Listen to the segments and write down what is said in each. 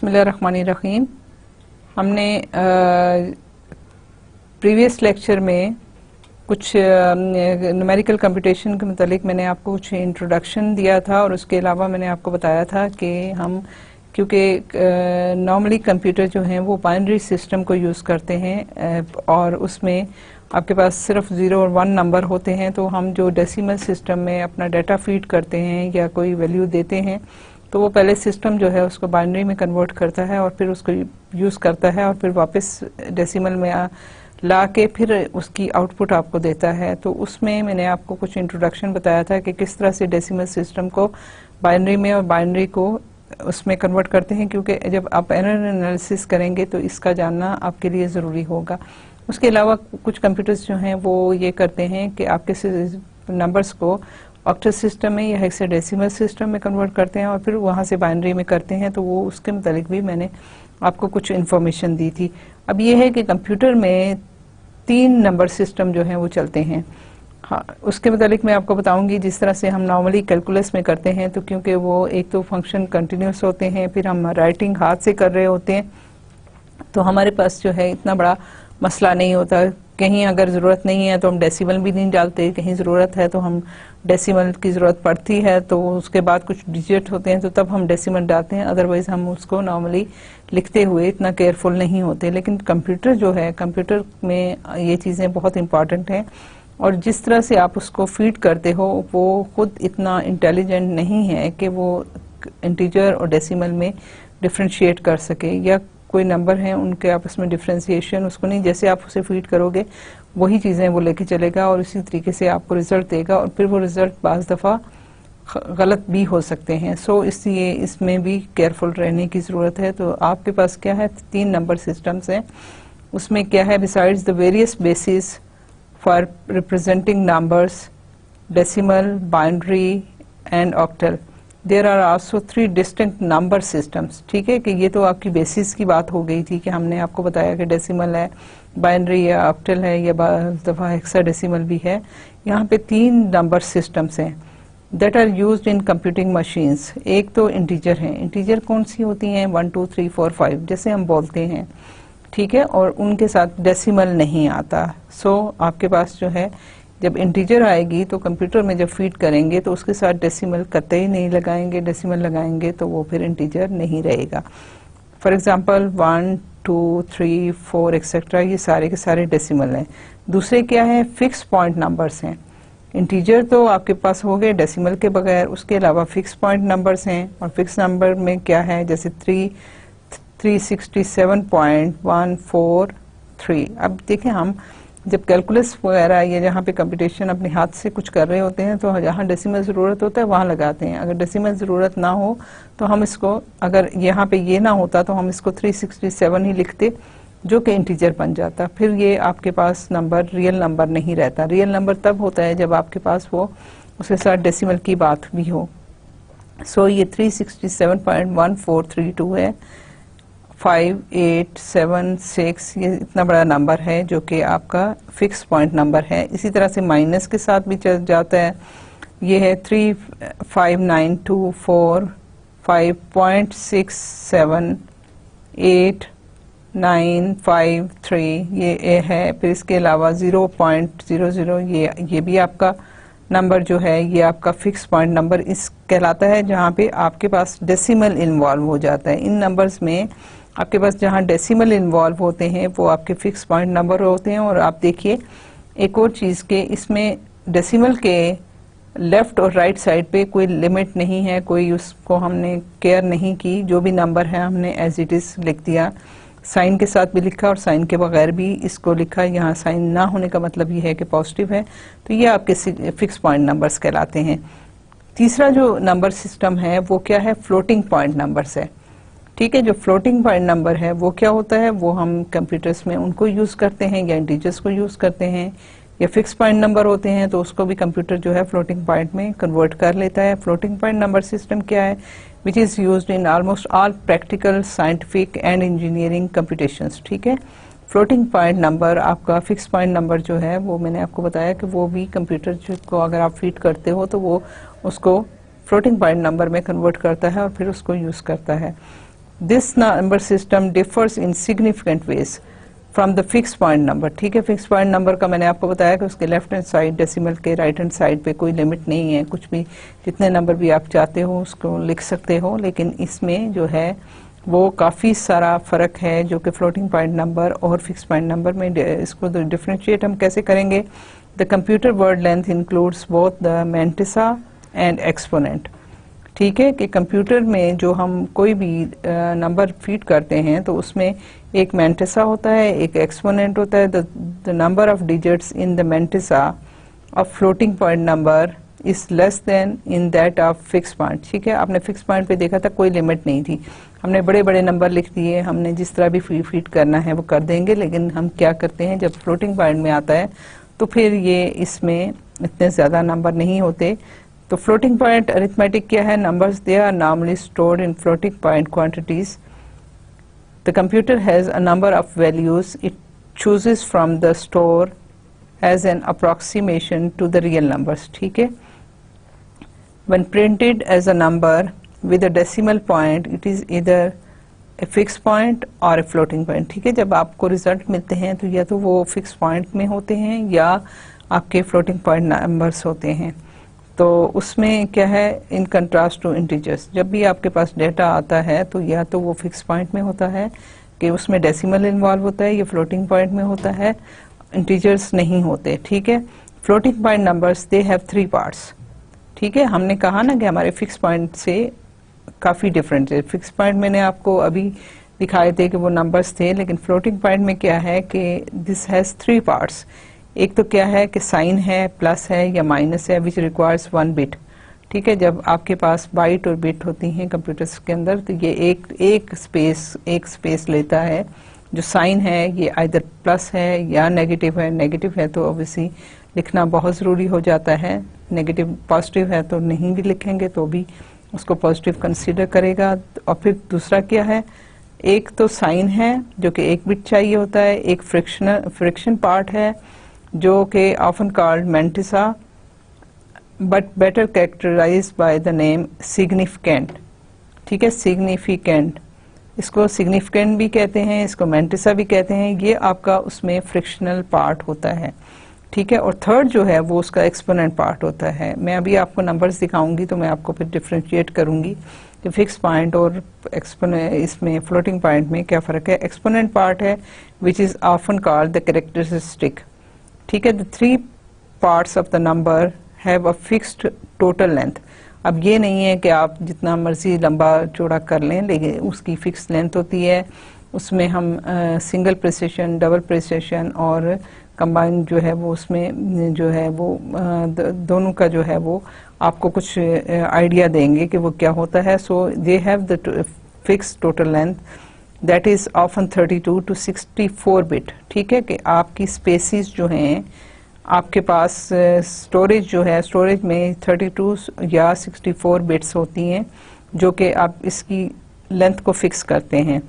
बिस्मिल्लाहिर्रहमानिर्रहीम। हमने previous lecture में कुछ न्यूमेरिकल कंप्यूटेशन के मुतालिक मैंने आपको कुछ इंट्रोडक्शन दिया था और उसके अलावा मैंने आपको बताया था कि हम क्योंकि नॉर्मली कंप्यूटर जो हैं वो बाइनरी सिस्टम को यूज़ करते हैं और उसमें आपके पास सिर्फ 0 और 1 नंबर होते हैं, तो हम जो डेसिमल सिस्टम में अपना डाटा फीड करते हैं या कोई वैल्यू देते हैं तो वो पहले सिस्टम जो है उसको बाइनरी में कन्वर्ट करता है और फिर उसको यूज़ करता है और फिर वापस डेसिमल में ला के फिर उसकी आउटपुट आपको देता है। तो उसमें मैंने आपको कुछ इंट्रोडक्शन बताया था कि किस तरह से डेसिमल सिस्टम को बाइनरी में और बाइनरी को उसमें कन्वर्ट करते हैं, क्योंकि जब आप एरर एनालिसिस करेंगे तो इसका जानना आपके लिए ज़रूरी होगा। उसके अलावा कुछ कंप्यूटर्स जो हैं वो ये करते हैं कि आपके नंबर्स को ऑक्टल सिस्टम में या हेक्साडेसिमल सिस्टम में कन्वर्ट करते हैं और फिर वहाँ से बाइनरी में करते हैं, तो वो उसके मुतालिक भी मैंने आपको कुछ इन्फॉर्मेशन दी थी। अब ये है कि कंप्यूटर में 3 नंबर सिस्टम जो हैं वो चलते हैं। हाँ, उसके मुतालिक मैं आपको बताऊंगी जिस तरह से हम नॉर्मली कैलकुलस में करते हैं, तो क्योंकि वो एक तो फंक्शन कंटिन्यूस होते हैं, फिर हम राइटिंग हाथ से कर रहे होते हैं, तो हमारे पास जो है इतना बड़ा मसला नहीं होता। कहीं अगर ज़रूरत नहीं है तो हम डेसिमल भी नहीं डालते, कहीं ज़रूरत है तो हम डेसिमल की ज़रूरत पड़ती है तो उसके बाद कुछ डिजिट होते हैं तो तब हम डेसिमल डालते हैं, अदरवाइज़ हम उसको नॉर्मली लिखते हुए इतना केयरफुल नहीं होते। लेकिन कंप्यूटर जो है, कंप्यूटर में ये चीज़ें बहुत इंपॉर्टेंट हैं और जिस तरह से आप उसको फीड करते हो वो खुद इतना इंटेलिजेंट नहीं है कि वो इंटीजर और डेसिमल में डिफ्रेंशिएट कर सके, या कोई नंबर हैं उनके आपस में डिफ्रेंसिएशन उसको नहीं, जैसे आप उसे फीड करोगे वही चीज़ें वो लेके चलेगा और इसी तरीके से आपको रिजल्ट देगा और फिर वो रिजल्ट बाज़ दफ़ा गलत भी हो सकते हैं। सो इसलिए इसमें भी केयरफुल रहने की ज़रूरत है। तो आपके पास क्या है, 3 नंबर सिस्टम्स हैं। उसमें क्या है, besides the various basis for representing numbers decimal, binary and octal, there are also 3 distinct number systems. ठीक है कि ये तो आपकी बेसिस की बात हो गई थी कि हमने आपको बताया कि डेसिमल है, बाइनरी या ऑक्टल है, या दफ़ा हेक्साडेसिमल भी है। यहाँ पे 3 नंबर सिस्टम्स हैं that are used in computing machines. एक तो इंटीजर हैं। इंटीजर कौन सी होती हैं, 1 2 3 4 5 जैसे हम बोलते हैं, ठीक है, और उनके साथ डेसिमल नहीं आता। सो आपके पास जो है जब इंटीजर आएगी तो कंप्यूटर में जब फीड करेंगे तो उसके साथ डेसिमल कतई नहीं लगाएंगे, डेसिमल लगाएंगे तो वो फिर इंटीजर नहीं रहेगा। फॉर एग्जांपल 1 2 3 4 एक्सेट्रा, ये सारे के सारे डेसिमल हैं। दूसरे क्या है, फिक्स पॉइंट नंबर्स हैं। इंटीजर तो आपके पास हो गए डेसिमल के बगैर, उसके अलावा फिक्स पॉइंट नंबर्स हैं। और फिक्स नंबर में क्या है, जैसे 367.143। अब देखें, हम जब कैलकुलस वगैरह या जहाँ पे कंप्यूटेशन अपने हाथ से कुछ कर रहे होते हैं तो जहाँ डेसिमल ज़रूरत होता है वहाँ लगाते हैं। अगर डेसिमल ज़रूरत ना हो तो हम इसको, अगर यहाँ पे ये ना होता तो हम इसको 367 ही लिखते, जो कि इंटीजर बन जाता। फिर ये आपके पास नंबर रियल नंबर नहीं रहता। रियल नंबर तब होता है जब आपके पास वो उसके साथ डेसिमल की बात भी हो। सो ये 367.1432 है। 5876 ये इतना बड़ा नंबर है जो कि आपका फिक्स पॉइंट नंबर है। इसी तरह से माइनस के साथ भी चल जाता है। ये है 35924 5.67893 ये है। फिर इसके अलावा 0.00 ये भी आपका नंबर जो है ये आपका फिक्स पॉइंट नंबर इस कहलाता है, जहाँ पे आपके पास डेसिमल इन्वॉल्व हो जाता है। इन नंबर्स में आपके पास जहाँ डेसिमल इन्वॉल्व होते हैं वो आपके फिक्स पॉइंट नंबर होते हैं। और आप देखिए एक और चीज़ के, इसमें डेसिमल के लेफ़्ट और राइट साइड पे कोई लिमिट नहीं है, कोई उसको हमने केयर नहीं की। जो भी नंबर है हमने एज इट इज़ लिख दिया, साइन के साथ भी लिखा और साइन के बगैर भी इसको लिखा। यहाँ साइन ना होने का मतलब ये है कि पॉजिटिव है, तो ये आपके फिक्स पॉइंट नंबर्स कहलाते हैं। तीसरा जो नंबर सिस्टम है वो क्या है, फ्लोटिंग पॉइंट नंबर्स है। ठीक है, जो फ्लोटिंग पॉइंट नंबर है वो क्या होता है, वो हम कंप्यूटर्स में उनको यूज़ करते हैं या इंटीजर्स को यूज़ करते हैं, या फिक्स पॉइंट नंबर होते हैं तो उसको भी कंप्यूटर जो है फ्लोटिंग पॉइंट में कन्वर्ट कर लेता है। फ्लोटिंग पॉइंट नंबर सिस्टम क्या है, which is used in almost all practical, scientific and engineering computations. ठीक है, फ्लोटिंग पॉइंट नंबर आपका फिक्स पॉइंट नंबर जो है वो मैंने आपको बताया कि वो भी कंप्यूटर को अगर आप फीड करते हो तो वो उसको फ्लोटिंग पॉइंट नंबर में कन्वर्ट करता है और फिर उसको यूज़ करता है। This number system differs in significant veg from the fix point number. ठीक है, फिक्स पॉइंट नंबर का मैंने आपको बताया कि उसके लेफ्ट हैंड साइड डेसिमल के राइट हैंड साइड पे कोई लिमिट नहीं है, कुछ भी जितने नंबर भी आप चाहते हो उसको लिख सकते हो, लेकिन इसमें जो है वो काफ़ी सारा फ़र्क है जो कि फ्लोटिंग पॉइंट नंबर और फिक्स पॉइंट नंबर में। इसको डिफ्रेंशिएट हम कैसे करेंगे? The computer word length includes both the mantissa and exponent. ठीक है, कि कंप्यूटर में जो हम कोई भी नंबर फीड करते हैं तो उसमें एक मैंटिसा होता है, एक एक्सपोनेंट होता है। The number of digits in the mantissa of floating point number is less then in that of fix point. ठीक है, आपने फिक्स पॉइंट पे देखा था कोई लिमिट नहीं थी, हमने बड़े बड़े नंबर लिख दिए, हमने जिस तरह भी फीड करना है वो कर देंगे। लेकिन हम क्या करते हैं, जब फ्लोटिंग पॉइंट में आता है तो फिर ये इसमें इतने ज़्यादा नंबर नहीं होते। तो फ्लोटिंग पॉइंट अरिथमेटिक क्या है? Numbers they are normally stored in floating point quantities. The computer has a number of values it chooses from the store as an approximation to the real numbers. ठीक है, when printed as a number with a decimal point it is either a fixed point or a floating point। ठीक है, जब आपको result मिलते हैं तो या तो वो फिक्स पॉइंट में होते हैं या आपके फ्लोटिंग पॉइंट नंबर्स होते हैं। तो उसमें क्या है, इन कंट्रास्ट टू इंटीजर्स, जब भी आपके पास डेटा आता है तो या तो वो फिक्स पॉइंट में होता है कि उसमें डेसिमल इन्वॉल्व होता है, या फ्लोटिंग पॉइंट में होता है, इंटीजर्स नहीं होते। ठीक है, floating point numbers they have 3 parts. ठीक है, हमने कहा ना कि हमारे फिक्स पॉइंट से काफ़ी डिफरेंट है। फिक्स पॉइंट मैंने आपको अभी दिखाए थे कि वो नंबर्स थे, लेकिन फ्लोटिंग पॉइंट में क्या है कि दिस हैज़ 3 पार्ट्स। एक तो क्या है कि साइन है, प्लस है या माइनस है, विच रिक्वायर्स 1 बिट। ठीक है, जब आपके पास बाइट और बिट होती हैं कंप्यूटर्स के अंदर तो ये एक स्पेस लेता है। जो साइन है ये आइदर प्लस है या नेगेटिव है। नेगेटिव है तो ऑब्वियसली लिखना बहुत ज़रूरी हो जाता है, नेगेटिव पॉजिटिव है तो नहीं भी लिखेंगे तो भी उसको पॉजिटिव कंसीडर करेगा। और फिर दूसरा क्या है, एक तो साइन है जो कि 1 बिट चाहिए होता है, एक फ्रिक्शन पार्ट है जो कि often called mantissa but better characterized by the name significant. ठीक है, सिग्निफिकेंट, इसको सिग्निफिकेंट भी कहते हैं, इसको मैंटिसा भी कहते हैं। ये आपका उसमें फ्रिक्शनल पार्ट होता है। ठीक है, और थर्ड जो है वो उसका एक्सपोनेंट पार्ट होता है। मैं अभी आपको नंबर्स दिखाऊंगी तो मैं आपको फिर डिफ्रेंशिएट करूंगी कि फिक्स पॉइंट और इसमें फ्लोटिंग पॉइंट में क्या फ़र्क है। एक्सपोनेंट पार्ट है which is often called the characteristic. ठीक है, the 3 parts of the number have a fixed total length. अब ये नहीं है कि आप जितना मर्जी लंबा चौड़ा कर लें, लेकिन उसकी फिक्स लेंथ होती है। उसमें हम सिंगल प्रिसिशन, डबल प्रिसिशन और कंबाइन जो है वो उसमें जो है वो दोनों का जो है वो आपको कुछ आइडिया देंगे कि वो क्या होता है। So they have the fix total length that is often 32 to 64 bit. ठीक है, कि आपकी स्पेसिस जो हैं आपके पास स्टोरेज जो है, स्टोरेज में 32 या 64 बिट्स होती हैं जो कि आप इसकी लेंथ को फिक्स करते हैं।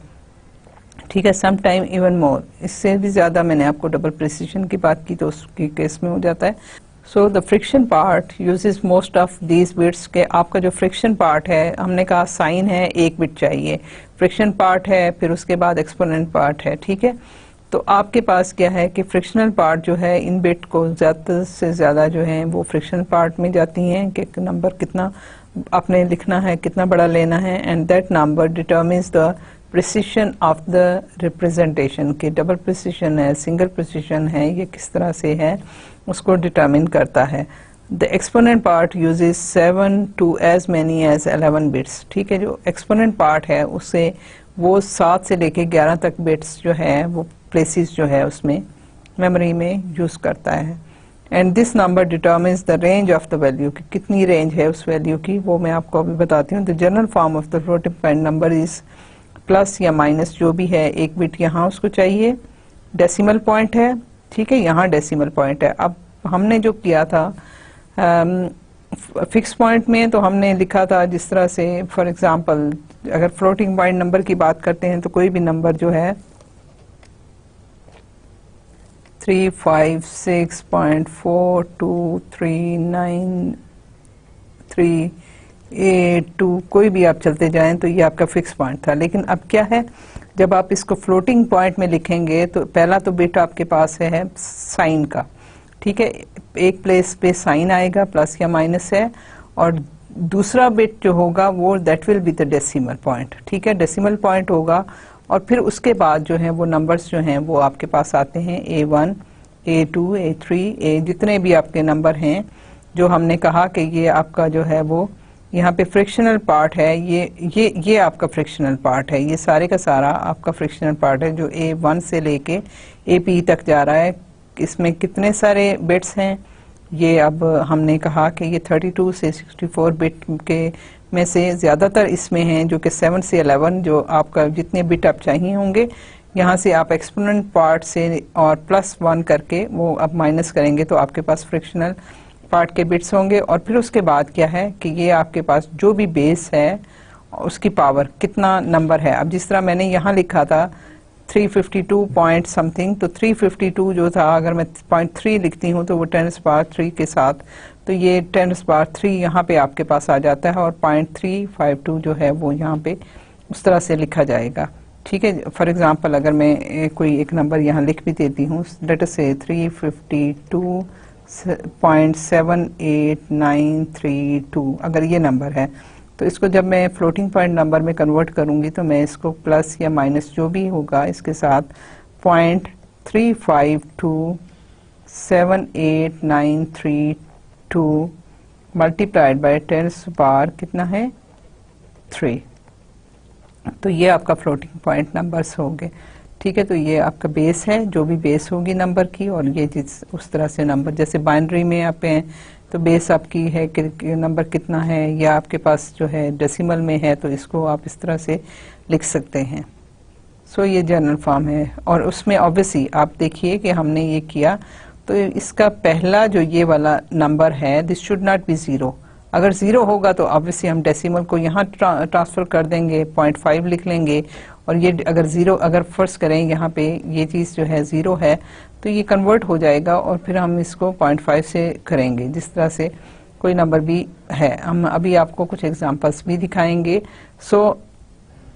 ठीक है, सम टाइम इवन मोर, इससे भी ज़्यादा। मैंने आपको डबल प्रिसिशन की बात की तो उसकी केस में हो जाता है। So the friction part uses most of these bits. के आपका जो फ्रिक्शन पार्ट है, हमने कहा साइन है 1 बिट चाहिए, फ्रिक्शन पार्ट है, फिर उसके बाद एक्सपोनेंट पार्ट है। ठीक है, तो आपके पास क्या है कि फ्रिक्शनल पार्ट जो है इन बिट को ज़्यादा से ज़्यादा जो है वो फ्रिक्शनल पार्ट में जाती हैं कि नंबर कितना आपने लिखना है, कितना बड़ा लेना है, and that number determines the precision of the representation. के डबल प्रिसिशन है, सिंगल प्रिसिशन है, ये किस तरह से है उसको डिटर्मिन करता है। The exponent part uses 7 to as many as 11 bits. ठीक है, जो एक्सपोनेंट पार्ट है उससे वो 7 से लेके 11 तक बिट्स जो है वो प्लेसेस जो है उसमें मेमोरी में यूज़ करता है। And this number determines the range of the value, कि कितनी रेंज है उस वैल्यू की, वो मैं आपको अभी बताती हूँ। The general form of the floating point number is plus या माइनस जो भी है, 1 बिट यहाँ उसको चाहिए, डेसिमल पॉइंट है। ठीक है, यहाँ डेसिमल पॉइंट है। अब हमने जो किया था फिक्स पॉइंट में तो हमने लिखा था जिस तरह से, फॉर एग्जांपल अगर फ्लोटिंग पॉइंट नंबर की बात करते हैं तो कोई भी नंबर जो है 356.423933 A2 कोई भी आप चलते जाएं तो ये आपका फिक्स पॉइंट था। लेकिन अब क्या है, जब आप इसको फ्लोटिंग पॉइंट में लिखेंगे तो पहला तो बिट आपके पास है साइन का, ठीक है, एक प्लेस पे साइन आएगा प्लस या माइनस है, और दूसरा बिट जो होगा वो that will be the decimal point, ठीक है, डेसिमल पॉइंट होगा। और फिर उसके बाद जो है वो नंबर्स जो हैं वो आपके पास आते हैं A1, A2, A3, जितने भी आपके नंबर हैं, जो हमने कहा कि ये आपका जो है वो यहाँ पे फ्रिक्शनल पार्ट है, ये आपका फ्रिक्शनल पार्ट है, ये सारे का सारा आपका फ्रिक्शनल पार्ट है जो A1 से लेके AP तक जा रहा है। इसमें कितने सारे बिट्स हैं, ये अब हमने कहा कि ये 32 से 64 बिट के में से ज़्यादातर इसमें हैं, जो कि 7 से 11 जो आपका जितने बिट आप चाहिए होंगे, यहाँ से आप एक्सपोनेंट पार्ट से और +1 करके वो अब माइनस करेंगे तो आपके पास फ्रिक्शनल पार्ट के बिट्स होंगे। और फिर उसके बाद क्या है कि ये आपके पास जो भी बेस है उसकी पावर कितना नंबर है। अब जिस तरह मैंने यहाँ लिखा था 352 पॉइंट समथिंग, तो 352 जो था अगर मैं 0.3 लिखती हूँ तो वो 10⁻³ के साथ, तो ये 10⁻³ यहाँ पे आपके पास आ जाता है, और 0.352 जो है वो यहाँ पे उस तरह से लिखा जाएगा, ठीक है। फॉर एग्जांपल अगर मैं कोई एक नंबर यहाँ लिख भी देती हूँ, लेट अस से 352.78932, अगर ये नंबर है तो इसको जब मैं फ्लोटिंग पॉइंट नंबर में कन्वर्ट करूंगी तो मैं इसको प्लस या माइनस जो भी होगा इसके साथ 0.3527893 मल्टीप्लाइड बाय 10⁻³ कितना है 3, तो ये आपका फ्लोटिंग पॉइंट नंबर्स होंगे, ठीक है। तो ये आपका बेस है, जो भी बेस होगी नंबर की, और ये जिस उस तरह से नंबर, जैसे बाइनरी में आप हैं तो बेस आपकी है कि नंबर कितना है, या आपके पास जो है डेसिमल में है तो इसको आप इस तरह से लिख सकते हैं। सो ये जनरल फॉर्म है, और उसमें ऑब्वियसली आप देखिए कि हमने ये किया तो इसका पहला जो ये वाला नंबर है दिस शुड नॉट बी 0, अगर 0 होगा तो ऑब्वियसली हम डेसिमल को यहाँ ट्रांसफर कर देंगे, 0.5 लिख लेंगे, और ये अगर 0 अगर फर्स्ट करें यहाँ पे ये चीज़ जो है 0 है तो ये कन्वर्ट हो जाएगा, और फिर हम इसको 0.5 से करेंगे, जिस तरह से कोई नंबर भी है। हम अभी आपको कुछ एग्जांपल्स भी दिखाएंगे। सो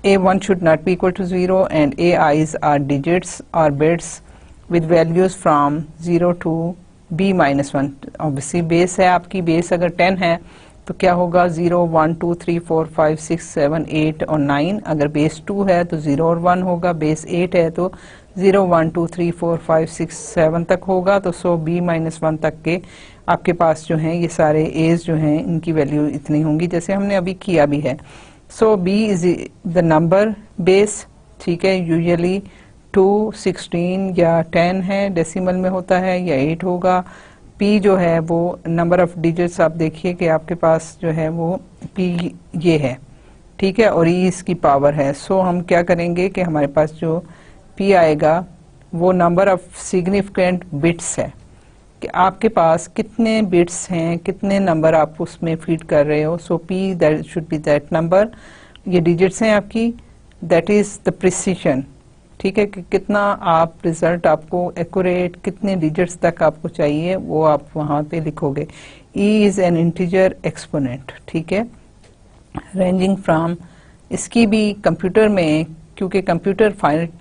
A1 should not be equal to 0 and AI's are digits or bits with values from 0 to B-1। Obviously base है आपकी, बेस अगर 10 है तो क्या होगा 0, 1, 2, 3, 4, 5, 6, 7, 8 और 9। अगर बेस 2 है तो 0 और 1 होगा, बेस 8 है तो 0, 1, 2, 3, 4, 5, 6, 7 तक होगा। तो सो B-1 तक के आपके पास जो हैं ये सारे एज जो हैं इनकी वैल्यू इतनी होंगी, जैसे हमने अभी किया भी है। सो B is the number base, ठीक है, यूजुअली 2, 16 या 10 है, डेसिमल में होता है, या 8 होगा। P जो है वो नंबर ऑफ डिजिट्स, आप देखिए कि आपके पास जो है वो P ये है, ठीक है, और E इसकी पावर है। सो हम क्या करेंगे कि हमारे पास जो P आएगा वो नंबर ऑफ सिग्निफिकेंट बिट्स है, कि आपके पास कितने बिट्स हैं, कितने नंबर आप उसमें फीड कर रहे हो। सो P that should be that number, ये डिजिट्स हैं आपकी, दैट इज द प्रिसीजन, ठीक है, कि कितना आप रिजल्ट आपको एक्यूरेट कितने डिजिट्स तक आपको चाहिए वो आप वहां पे लिखोगे। E is an integer exponent, ठीक है, रेंजिंग फ्रॉम, इसकी भी कंप्यूटर में, क्योंकि कंप्यूटर फाइनाइट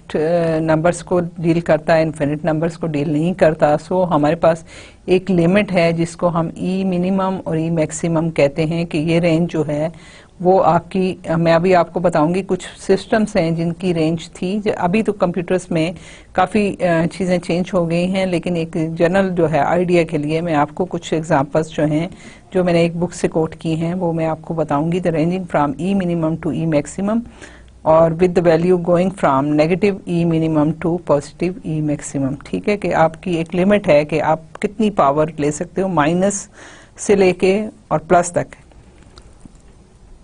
नंबर्स को डील करता है, इनफिनिट नंबर्स को डील नहीं करता, सो हमारे पास एक लिमिट है जिसको हम E मिनिमम और E मैक्सिमम कहते हैं, कि ये रेंज जो है वो आपकी, मैं अभी आपको बताऊंगी कुछ सिस्टम्स हैं जिनकी रेंज थी, अभी तो कंप्यूटर्स में काफ़ी चीज़ें चेंज हो गई हैं, लेकिन एक जनरल जो है आइडिया के लिए मैं आपको कुछ एग्जांपल्स जो हैं जो मैंने एक बुक से कोट की हैं वो मैं आपको बताऊंगी। The ranging from E minimum to E maximum, और with the value going from negative E minimum to positive E maximum, ठीक है, कि आपकी एक लिमिट है कि आप कितनी पावर ले सकते हो, माइनस से लेके और प्लस तक।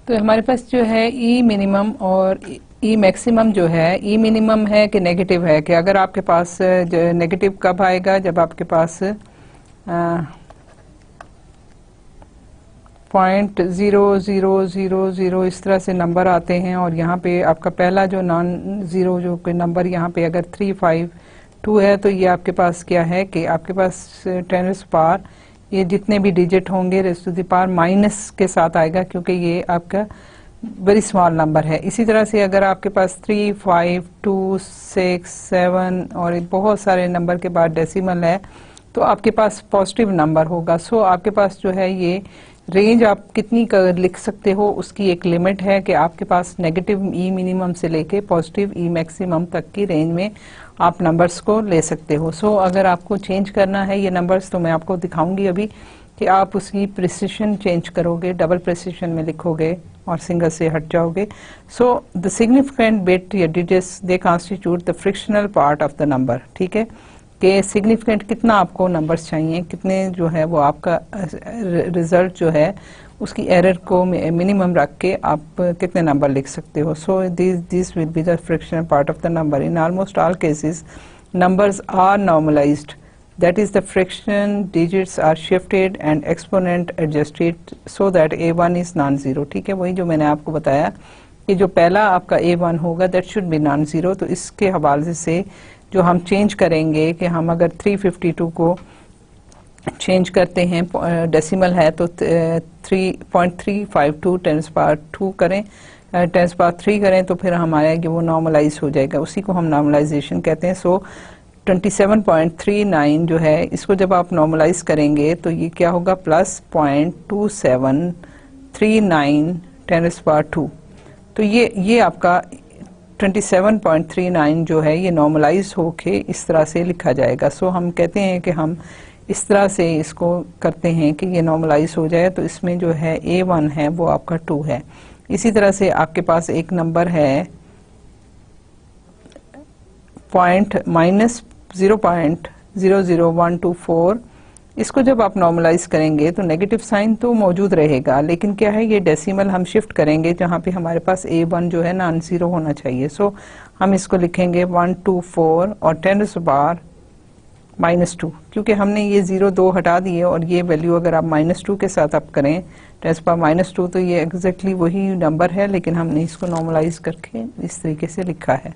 तो हमारे पास जो है E मिनिमम और E मैक्सिमम जो है, E मिनिमम है कि नेगेटिव है, कि अगर आपके पास नेगेटिव कब आएगा, जब आपके पास 0.0000 इस तरह से नंबर आते हैं, और यहाँ पे आपका पहला जो नॉन ज़ीरो जो कोई नंबर यहाँ पे अगर 352 है तो ये आपके पास क्या है कि आपके पास 10⁻³ ये जितने भी डिजिट होंगे raise to the power minus के साथ आएगा, क्योंकि ये आपका वेरी स्मॉल नंबर है। इसी तरह से अगर आपके पास 3, 5, 2, 6, 7 और बहुत सारे नंबर के बाद डेसिमल है तो आपके पास पॉजिटिव नंबर होगा। सो आपके पास जो है ये रेंज आप कितनी लिख सकते हो उसकी एक लिमिट है कि आपके पास नेगेटिव ई मिनिमम से लेके पॉजिटिव ई मैक्सिमम तक की रेंज में आप नंबर्स को ले सकते हो। सो अगर आपको चेंज करना है ये नंबर्स तो मैं आपको दिखाऊंगी अभी कि आप उसकी प्रिसिशन चेंज करोगे, डबल प्रिसिशन में लिखोगे और सिंगल से हट जाओगे। सो द सिग्निफिकेंट बिट या digits they constitute the frictional part of the number. ठीक है कि सिग्निफिकेंट कितना आपको नंबर्स चाहिए, कितने जो है वो आपका रिजल्ट जो है उसकी एरर को मिनिमम रख के आप कितने नंबर लिख सकते हो। So this will be the frictional part of the number. In almost all cases numbers are normalized, that is the fraction digits are shifted and exponent adjusted so that a1 is non-zero। ठीक है, वही जो मैंने आपको बताया कि जो पहला आपका a1 होगा that should be non-zero। तो इसके हवाले से जो हम चेंज करेंगे कि हम अगर 352 को चेंज करते हैं डेसिमल है तो 3.352 10 पावर 2 करें, 10 पावर 3 करें तो फिर हमारा वो नॉर्मलाइज हो जाएगा, उसी को हम नॉर्मलाइजेशन कहते हैं। सो 27.39 जो है इसको जब आप नॉर्मलाइज करेंगे तो ये क्या होगा प्लस 0.2739 10 पावर 2। तो ये आपका 27.39 जो है ये नॉर्मलाइज होके इस तरह से लिखा जाएगा। सो हम कहते हैं कि हम इस तरह से इसको करते हैं कि ये नॉर्मलाइज हो जाए। तो इसमें जो है a1 है वो आपका 2 है। इसी तरह से आपके पास एक नंबर है -0.00124। इसको जब आप नॉर्मलाइज करेंगे तो नेगेटिव साइन तो मौजूद रहेगा, लेकिन क्या है ये डेसिमल हम शिफ्ट करेंगे जहाँ पे हमारे पास a1 जो है नॉन जीरो होना चाहिए। सो हम इसको लिखेंगे 124 और 10 पावर -2, क्योंकि हमने ये 0 2 हटा दिए और ये वैल्यू अगर आप -2 के साथ आप करें 10 पावर -2 तो ये एग्जैक्टली वही नंबर है, लेकिन हमने इसको नॉर्मलाइज करके इस तरीके से लिखा है।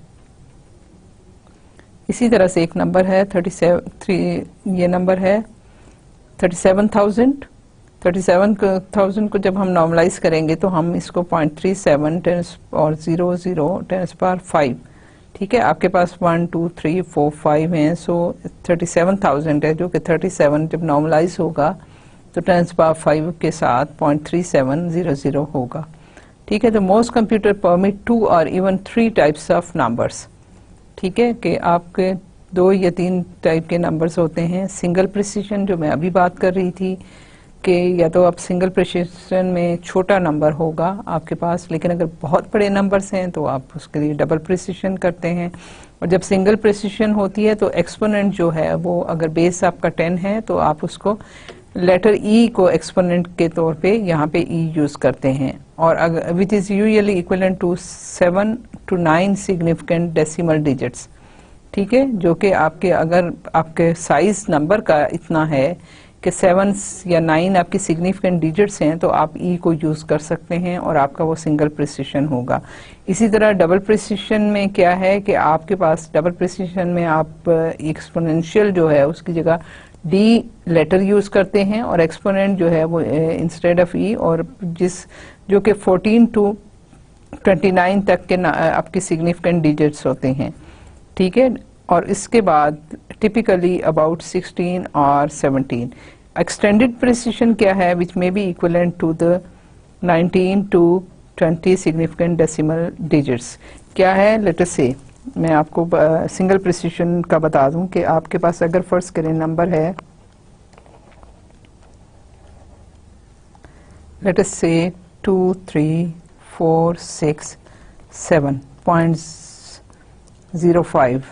इसी तरह से एक नंबर है 37 ये नंबर है 37,000 को जब हम नॉर्मलाइज करेंगे तो हम इसको 0.37 10 और 00 10 पावर 5। ठीक है, आपके पास 1 2 3 4 5 हैं। सो 37,000 है जो कि 37 जब नॉर्मलाइज होगा तो 10 पावर 5 के साथ 0.3700 होगा। ठीक है, तो मोस्ट कंप्यूटर परमिट 2 और इवन 3 टाइप्स ऑफ नंबर्स। ठीक है कि आपके 2 या 3 टाइप के नंबर्स होते हैं। सिंगल प्रिसिशन जो मैं अभी बात कर रही थी कि या तो आप सिंगल प्रिसिशन में छोटा नंबर होगा आपके पास, लेकिन अगर बहुत बड़े नंबर्स हैं तो आप उसके लिए डबल प्रिसिशन करते हैं। और जब सिंगल प्रिसिशन होती है तो एक्सपोनेंट जो है वो अगर बेस आपका 10 है तो आप उसको लेटर ई को एक्सपोनेंट के तौर पे यहाँ पे ई यूज करते हैं, और अगर which is usually equivalent to 7 to 9 significant decimal digits. ठीक है, जो कि आपके अगर आपके साइज नंबर का इतना है कि 7 या 9 आपकी सिग्निफिकेंट डिजिट्स हैं तो आप ई को यूज कर सकते हैं और आपका वो सिंगल प्रिसिशन होगा। इसी तरह डबल प्रिसिशन में क्या है कि आपके पास डबल प्रिसिशन में आप एक्सपोनेंशियल जो है उसकी जगह डी लेटर यूज करते हैं और एक्सपोनेंट जो है वो इंस्टेड ऑफ ई, और जो कि 14 to 29 तक के आपके सिग्निफिकेंट डिजिट्स होते हैं। ठीक है, और इसके बाद टिपिकली अबाउट 16 और 17। एक्सटेंडेड प्रिसिशन क्या है, which may be equivalent to the 19 to 20 significant decimal digits. क्या है, लेट अस से मैं आपको सिंगल प्रिसिशन का बता दूं कि आपके पास अगर फर्स्ट करें नंबर है लेट अस से 2 3 4 6 7.05।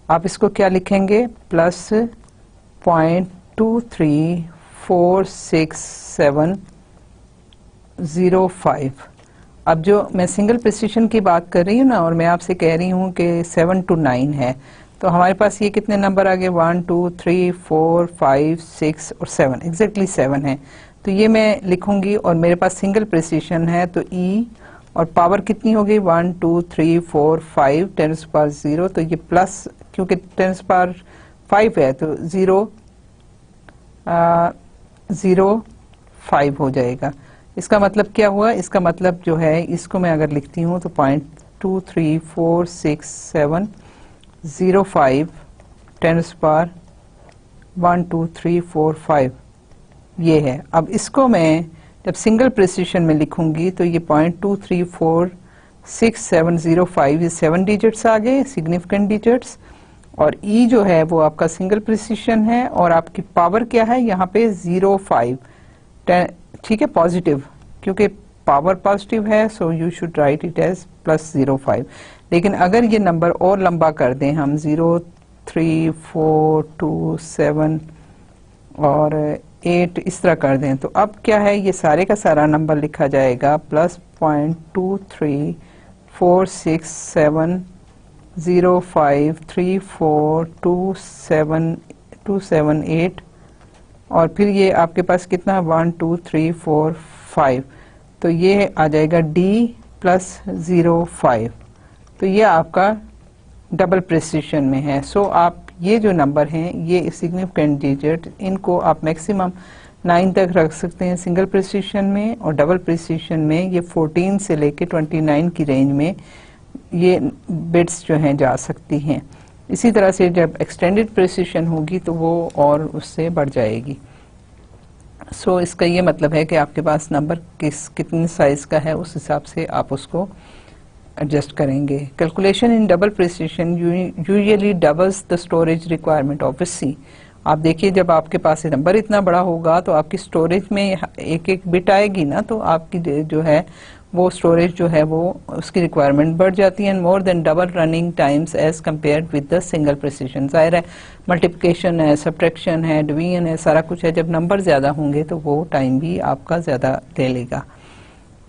आप इसको क्या लिखेंगे प्लस 0.2346705। अब जो मैं सिंगल प्रिसिशन की बात कर रही हूँ ना, और मैं आपसे कह रही हूँ कि 7 to 9 है, तो हमारे पास ये कितने नंबर आ गए 1 2 3 4 5 6 और 7, एग्जैक्टली 7 है। तो ये मैं लिखूंगी और मेरे पास सिंगल प्रिसिशन है तो ई और पावर कितनी हो गई 1 2 3 4 5 10 पावर 0, तो ये प्लस क्योंकि 10 पावर 5 है तो 0 0.05 हो जाएगा। इसका मतलब क्या हुआ, इसका मतलब जो है इसको मैं अगर लिखती हूँ तो 0.2346705 10⁻⁰ ये है। अब इसको मैं जब सिंगल प्रिसिशन में लिखूंगी तो ये 0.2346705 ये 7 डिजिट्स आ गए, सिग्निफिकेंट डिजिट्स, और ई जो है वो आपका सिंगल प्रिसिशन है, और आपकी पावर क्या है यहाँ पे 0.5, ठीक है, पॉजिटिव, क्योंकि पावर पॉजिटिव है, so you should write it as +0.5। लेकिन अगर ये नंबर और लंबा कर दें हम 0.3427 और 8 इस तरह कर दें, तो अब क्या है, ये सारे का सारा नंबर लिखा जाएगा +0.2346705342728, और फिर ये आपके पास कितना 1 2 3 4 5, तो ये आ जाएगा D +0.5। तो ये आपका डबल प्रिसिशन में है। सो आप ये जो नंबर हैं, ये सिग्निफिकेंट डिजिट, इनको आप मैक्सिमम 9 तक रख सकते हैं सिंगल प्रिसिशन में, और डबल प्रिसिशन में ये 14 से लेके 29 की रेंज में ये बिट्स जो हैं जा सकती हैं। इसी तरह से जब एक्सटेंडेड प्रिसिशन होगी तो वो और उससे बढ़ जाएगी। सो इसका ये मतलब है कि आपके पास नंबर कितने साइज का है, उस हिसाब से आप उसको एडजस्ट करेंगे। Calculation in double precision usually doubles the storage requirement of a C. आप देखिए जब आपके पास नंबर इतना बड़ा होगा तो आपकी स्टोरेज में एक एक बिट आएगी ना, तो आपकी जो है वो स्टोरेज जो है वो उसकी रिक्वायरमेंट बढ़ जाती है, more than double running times as compared with the single precision. जाहिर है मल्टीप्लिकेशन है, सब्ट्रैक्शन है, डिवीजन है, सारा कुछ है, जब नंबर ज़्यादा होंगे तो वो टाइम भी आपका ज़्यादा ले लेगा।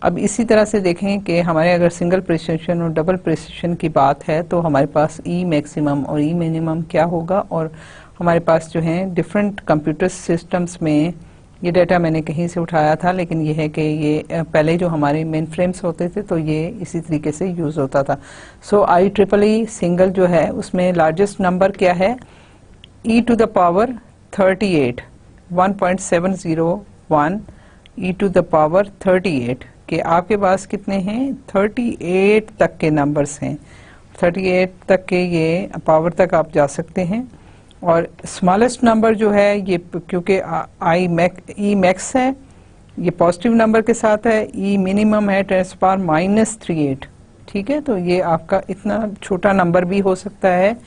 अब इसी तरह से देखें कि हमारे अगर सिंगल प्रिसिशन और डबल प्रिसिशन की बात है तो हमारे पास ई मैक्सिमम और ई मिनिमम क्या होगा, और हमारे पास जो है डिफरेंट कंप्यूटर सिस्टम्स में ये डाटा मैंने कहीं से उठाया था, लेकिन ये है कि ये पहले जो हमारे मेन फ्रेम्स होते थे तो ये इसी तरीके से यूज़ होता था। सो IEEE सिंगल जो है उसमें लार्जेस्ट नंबर क्या है, e⁻38 1.701 e⁻38 कि आपके पास कितने हैं, 38 तक के नंबर्स हैं, 38 तक के ये पावर तक आप जा सकते हैं। और स्मॉलेस्ट नंबर जो है ये, क्योंकि ई मैक्स है, ये पॉजिटिव नंबर के साथ है, ई मिनिमम है 10⁻⁻38, ठीक है। तो ये आपका इतना छोटा नंबर भी हो सकता है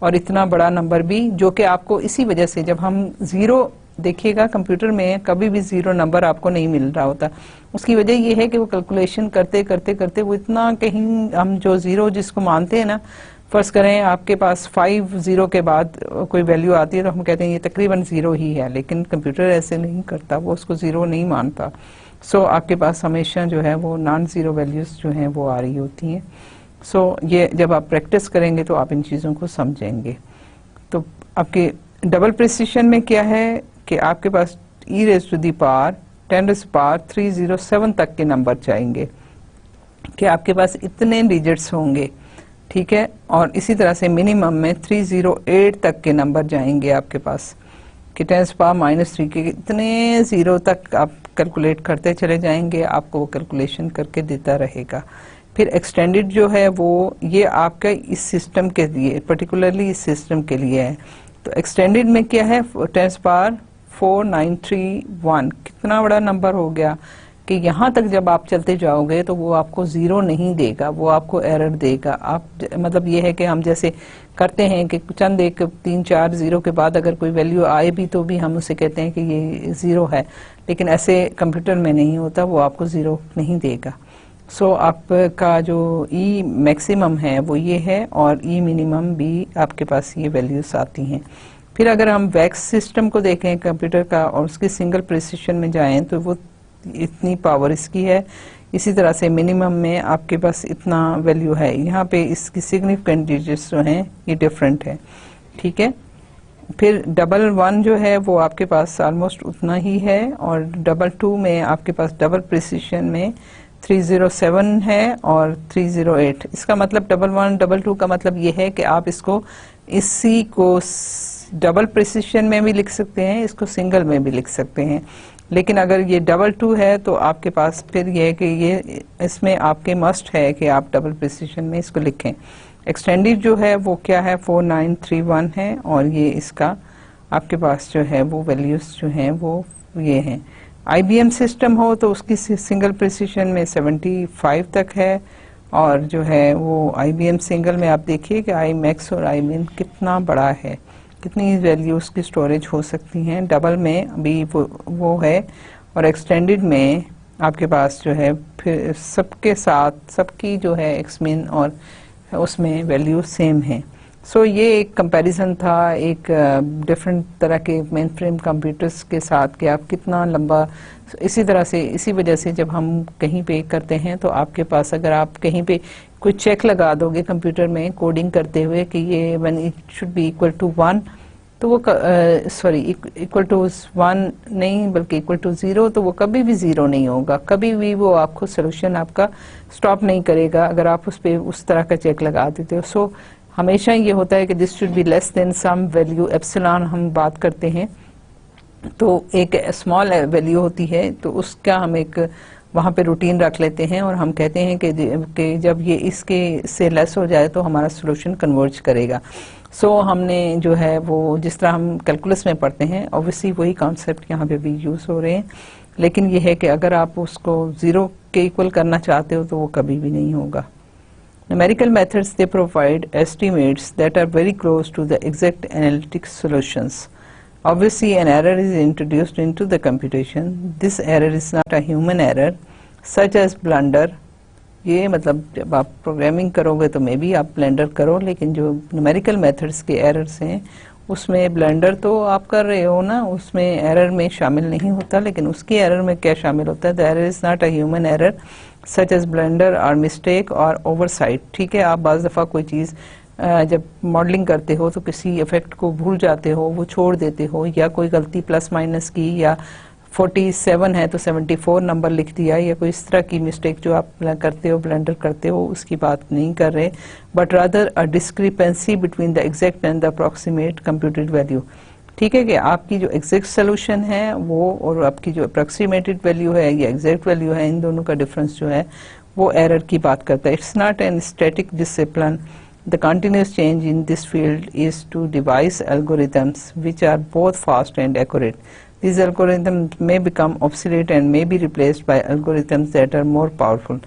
और इतना बड़ा नंबर भी, जो कि आपको इसी वजह से जब हम ज़ीरो देखिएगा कंप्यूटर में कभी भी ज़ीरो नंबर आपको नहीं मिल रहा होता। उसकी वजह ये है कि वो कैलकुलेशन करते करते करते वो इतना, कहीं हम जो ज़ीरो जिसको मानते हैं ना, फर्ज करें आपके पास 5 ज़ीरो के बाद कोई वैल्यू आती है तो हम कहते हैं ये तकरीबन ज़ीरो ही है, लेकिन कंप्यूटर ऐसे नहीं करता, वो उसको ज़ीरो नहीं मानता। सो आपके पास हमेशा जो है वो नॉन ज़ीरो वैल्यूज़ जो हैं वो आ रही होती हैं। सो ये जब आप प्रैक्टिस करेंगे तो आप इन चीज़ों को समझेंगे। तो आपके डबल प्रिसिशन में क्या है कि आपके पास e⁻10⁻307 तक के नंबर चाहेंगे कि आपके पास इतने डिजिट्स होंगे, ठीक है। और इसी तरह से मिनिमम में 308 तक के नंबर जाएंगे आपके पास कि 10⁻³ के इतने ज़ीरो तक आप कैलकुलेट करते चले जाएंगे, आपको वो कैलकुलेशन करके देता रहेगा। फिर एक्सटेंडेड जो है वो ये आपका इस सिस्टम के लिए, पर्टिकुलरली इस सिस्टम के लिए है। तो एक्सटेंडेड में क्या है, 10⁻⁴931, कितना बड़ा नंबर हो गया कि यहाँ तक जब आप चलते जाओगे तो वो आपको ज़ीरो नहीं देगा, वो आपको एरर देगा। आप मतलब ये है कि हम जैसे करते हैं कि चंद एक 3-4 ज़ीरो के बाद अगर कोई वैल्यू आए भी तो भी हम उसे कहते हैं कि ये ज़ीरो है, लेकिन ऐसे कंप्यूटर में नहीं होता, वो आपको ज़ीरो नहीं देगा। सो आपका जो ई मैक्सिमम है वो ये है, और ई मिनिमम भी आपके पास ये वैल्यूज़ आती हैं। फिर अगर हम वैक्स सिस्टम को देखें कंप्यूटर का और उसकी सिंगल प्रिसिशन में जाएं तो वो इतनी पावर इसकी है, इसी तरह से मिनिमम में आपके पास इतना वैल्यू है। यहाँ पे इसकी सिग्निफिकेंट डिजिट्स जो हैं ये डिफरेंट है, ठीक है। फिर 11 जो है वो आपके पास ऑलमोस्ट उतना ही है, और 22 में आपके पास डबल प्रिसिशन में 307 है और 308। इसका मतलब 11, 22 का मतलब ये है कि आप इसको इसी को डबल प्रिसिशन में भी लिख सकते हैं, इसको सिंगल में भी लिख सकते हैं। लेकिन अगर ये डबल 2 है तो आपके पास फिर ये है कि ये इसमें आपके मस्ट है कि आप डबल प्रिसिशन में इसको लिखें। एक्सटेंडेड जो है वो क्या है 4931 है, और ये इसका आपके पास जो है वो वैल्यूज जो हैं वो ये हैं। IBM सिस्टम हो तो उसकी सिंगल प्रिसिशन में 75 तक है, और जो है वो IBM सिंगल में आप देखिए कि iMax और iMin कितना बड़ा है, कितनी वैल्यूज की स्टोरेज हो सकती हैं। डबल में भी वो है, और एक्सटेंडेड में आपके पास जो है फिर सबके साथ सबकी जो है एक्समिन और उसमें वैल्यू सेम है। सो ये एक कंपैरिजन था एक डिफरेंट तरह के मेन फ्रेम कंप्यूटर्स के साथ कि आप कितना लंबा, इसी तरह से इसी वजह से जब हम कहीं पे करते हैं तो आपके पास अगर आप कहीं पे कोई चेक लगा दोगे कंप्यूटर में कोडिंग करते हुए कि ये when it should be equal to 1, तो वो सॉरी इक्वल टू 1 नहीं बल्कि इक्वल टू 0, तो वो कभी भी 0 नहीं होगा, कभी भी वो आपको सोल्यूशन आपका स्टॉप नहीं करेगा अगर आप उस पर उस तरह का चेक लगा देते हो। सो हमेशा ये होता है कि this should be less than some value epsilon हम बात करते हैं, तो एक स्मॉल वैल्यू होती है तो उसका हम एक वहाँ पे रूटीन रख लेते हैं और हम कहते हैं कि जब ये इसके से लेस हो जाए तो हमारा सोल्यूशन कन्वर्ज करेगा। सो हमने जो है वो जिस तरह हम कैलकुलस में पढ़ते हैं ऑब्वियसली वही कॉन्सेप्ट यहाँ पे भी यूज हो रहे हैं, लेकिन ये है कि अगर आप उसको 0 के इक्वल करना चाहते हो तो वो कभी भी नहीं होगा। Numerical methods, they provide estimates that are very close to the exact analytic solutions. Obviously, an error is introduced into the computation. This error is not a human error, such as blunder. ये मतलब जब आप programming करोगे तो may be आप blender करो, लेकिन जो न्यूमेरिकल मेथड्स के एरर्स हैं उसमें ब्लेंडर तो आप कर रहे हो ना, उसमें एरर में शामिल नहीं होता, लेकिन उसकी एरर में क्या शामिल होता है, the error is not a human error such as blunder और मिस्टेक और ओवरसाइट। ठीक है, आप बाज़ दफ़ा कोई चीज़ जब मॉडलिंग करते हो तो किसी इफेक्ट को भूल जाते हो, वो छोड़ देते हो, या कोई गलती प्लस माइनस की, या 47 है तो 74 नंबर लिख दिया, या कोई इस तरह की मिस्टेक जो आप करते हो ब्लेंडर करते हो उसकी बात नहीं कर रहे, but rather a discrepancy between the exact and the approximate computed value. ठीक है कि आपकी जो एग्जैक्ट सोल्यूशन है वो और आपकी जो अप्रॉक्सीमेटेड वैल्यू है या एग्जैक्ट वैल्यू है, इन दोनों का डिफरेंस जो है वो एरर की बात करता है। It's not an static discipline, the continuous change in this field is to devise algorithms which are both fast and accurate. These algorithms may become obsolete and may be replaced by algorithms that are more powerful.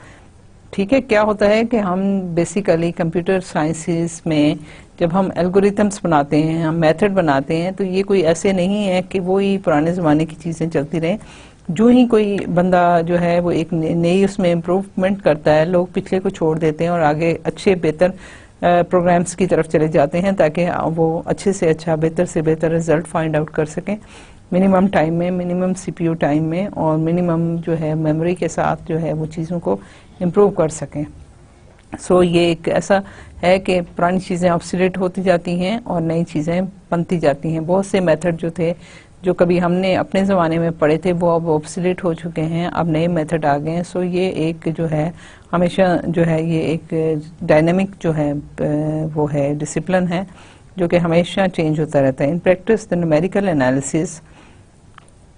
ठीक है, क्या होता है कि हम basically computer sciences में जब हम एल्गोरिथम्स बनाते हैं, हम मेथड बनाते हैं, तो ये कोई ऐसे नहीं है कि वो ही पुराने ज़माने की चीज़ें चलती रहें। जो ही कोई बंदा जो है वो एक नई उसमें इम्प्रूवमेंट करता है, लोग पिछले को छोड़ देते हैं और आगे अच्छे बेहतर प्रोग्राम्स की तरफ चले जाते हैं ताकि वो अच्छे से अच्छा बेहतर से बेहतर रिजल्ट फाइंड आउट कर सकें मिनिमम टाइम में, मिनिमम CPU टाइम में, और मिनिमम जो है मेमोरी के साथ जो है वो चीज़ों को इम्प्रूव कर सकें। सो ये एक ऐसा है कि पुरानी चीज़ें ऑब्सोलीट होती जाती हैं और नई चीज़ें बनती जाती हैं। बहुत से मेथड जो थे जो कभी हमने अपने ज़माने में पढ़े थे वो अब ऑब्सोलीट हो चुके हैं, अब नए मेथड आ गए हैं। सो ये एक जो है हमेशा जो है ये एक डायनेमिक जो है वो है डिसिप्लिन है जो कि हमेशा चेंज होता रहता है। In practice the numerical analysis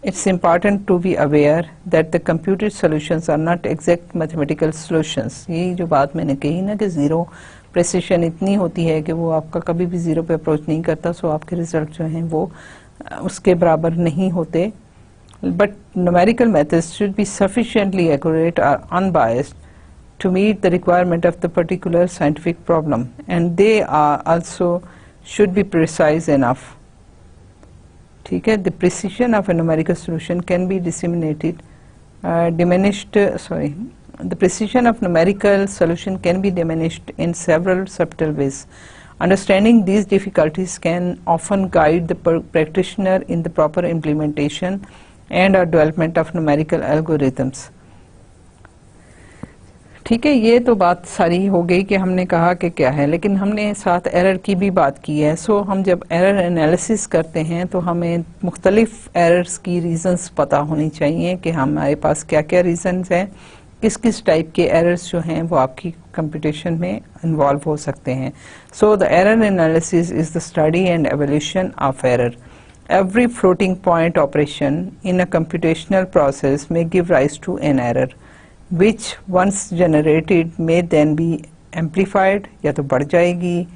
it's important to be aware that the computed solutions are not exact mathematical solutions. ये जो बात मैंने कही ना कि ज़ीरो प्रेसिशन इतनी होती है कि वो आपका कभी भी ज़ीरो पे अप्रोच नहीं करता, सो आपके रिजल्ट जो हैं वो उसके बराबर नहीं होते। But numerical methods should be sufficiently accurate or unbiased to meet the requirement of the particular scientific problem, and they are also should be precise enough. ठीक है, the precision of a numerical solution can be the precision of numerical solution can be diminished in several subtle ways. Understanding these difficulties can often guide the practitioner in the proper implementation and or development of numerical algorithms. ठीक है, ये तो बात सारी हो गई कि हमने कहा कि क्या है, लेकिन हमने साथ एरर की भी बात की है। सो हम जब एरर एनालिसिस करते हैं तो हमें मुख्तलिफ एरर्स की रीज़न्स पता होनी चाहिए कि हमारे पास क्या क्या रीज़न्स हैं किस किस टाइप के एरर्स जो हैं वो आपकी कंप्यूटेशन में इन्वॉल्व हो सकते हैं. So the error analysis is the study and evolution of error. Every floating point operation in a computational process may give rise to an error, which once generated may then be amplified या तो बढ़ जाएगी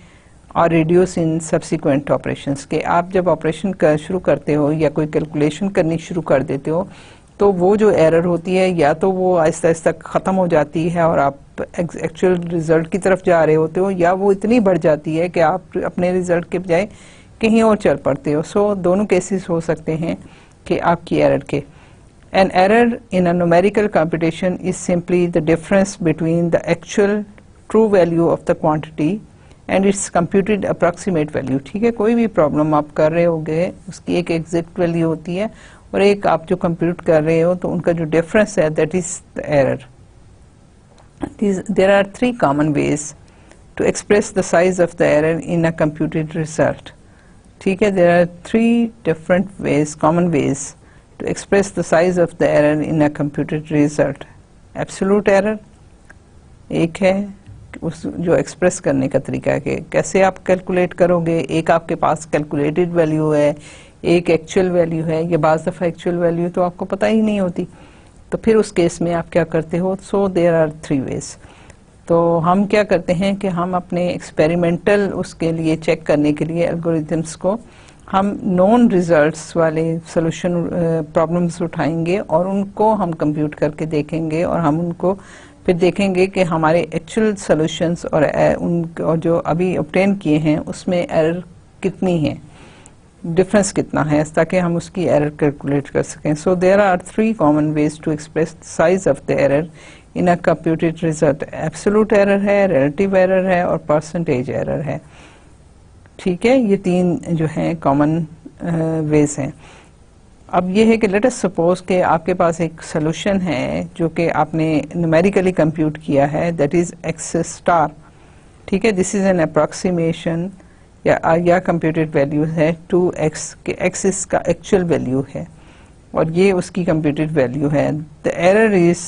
और reduce in subsequent operations. के आप जब operation कर शुरू करते हो या कोई कैलकुलेशन करनी शुरू कर देते हो तो वो जो एरर होती है या तो वो आहिस्ता आहिस्ता ख़त्म हो जाती है और आप एक्चुअल रिजल्ट की तरफ जा रहे होते हो, या वो इतनी बढ़ जाती है कि आप अपने रिजल्ट के बजाय कहीं और चल पड़ते हो. सो दोनों केसेस हो सकते हैं कि आपकी एरर के. An error in a numerical computation is simply the difference between the actual true value of the quantity and it's computed approximate value. ठीक है, कोई भी प्रॉब्लम आप कर रहे होगे उसकी एक एग्जैक्ट वैल्यू होती है और एक आप जो कंप्यूट कर रहे हो तो उनका जो डिफरेंस है that is the error. There are 3 common ways to express the size of the error in a computed result. ठीक है, there are 3 different ways, common ways to express the size of the error in a computed result. Absolute error एक है, उस जो express करने का तरीका है कि कैसे आप कैलकुलेट करोगे. एक आपके पास कैलकुलेटेड वैल्यू है, एक एक्चुअल वैल्यू है, या बाज़ दफ़ा एक्चुअल वैल्यू तो आपको पता ही नहीं होती, तो फिर उस केस में आप क्या करते हो. So there are 3 ways. तो हम क्या करते हैं कि हम अपने एक्सपेरिमेंटल उसके लिए चेक करने के लिए एल्गोरिथम्स को हम नॉन रिजल्ट्स वाले सॉल्यूशन प्रॉब्लम्स उठाएंगे और उनको हम कंप्यूट करके देखेंगे और हम उनको फिर देखेंगे कि हमारे एक्चुअल सॉल्यूशंस और और जो अभी ऑब्टेन किए हैं उसमें एरर कितनी है, डिफरेंस कितना है, ताकि हम उसकी एरर कैलकुलेट कर सकें. So there are 3 common ways to express size of the error in a computed result. Absolute error है, रिलेटिव एरर है और परसेंटेज एरर है. ठीक है, ये 3 जो हैं कॉमन वेज हैं. अब ये है कि लेट अस सपोज कि आपके पास एक सोल्यूशन है जो कि आपने न्यूमेरिकली कंप्यूट किया है, दैट इज एक्स स्टार. ठीक है, दिस इज एन अप्रॉक्सीमेशन या कंप्यूटेड वैल्यू है 2x के x इसका एक्चुअल वैल्यू है और ये उसकी कंप्यूटेड वैल्यू है. The error is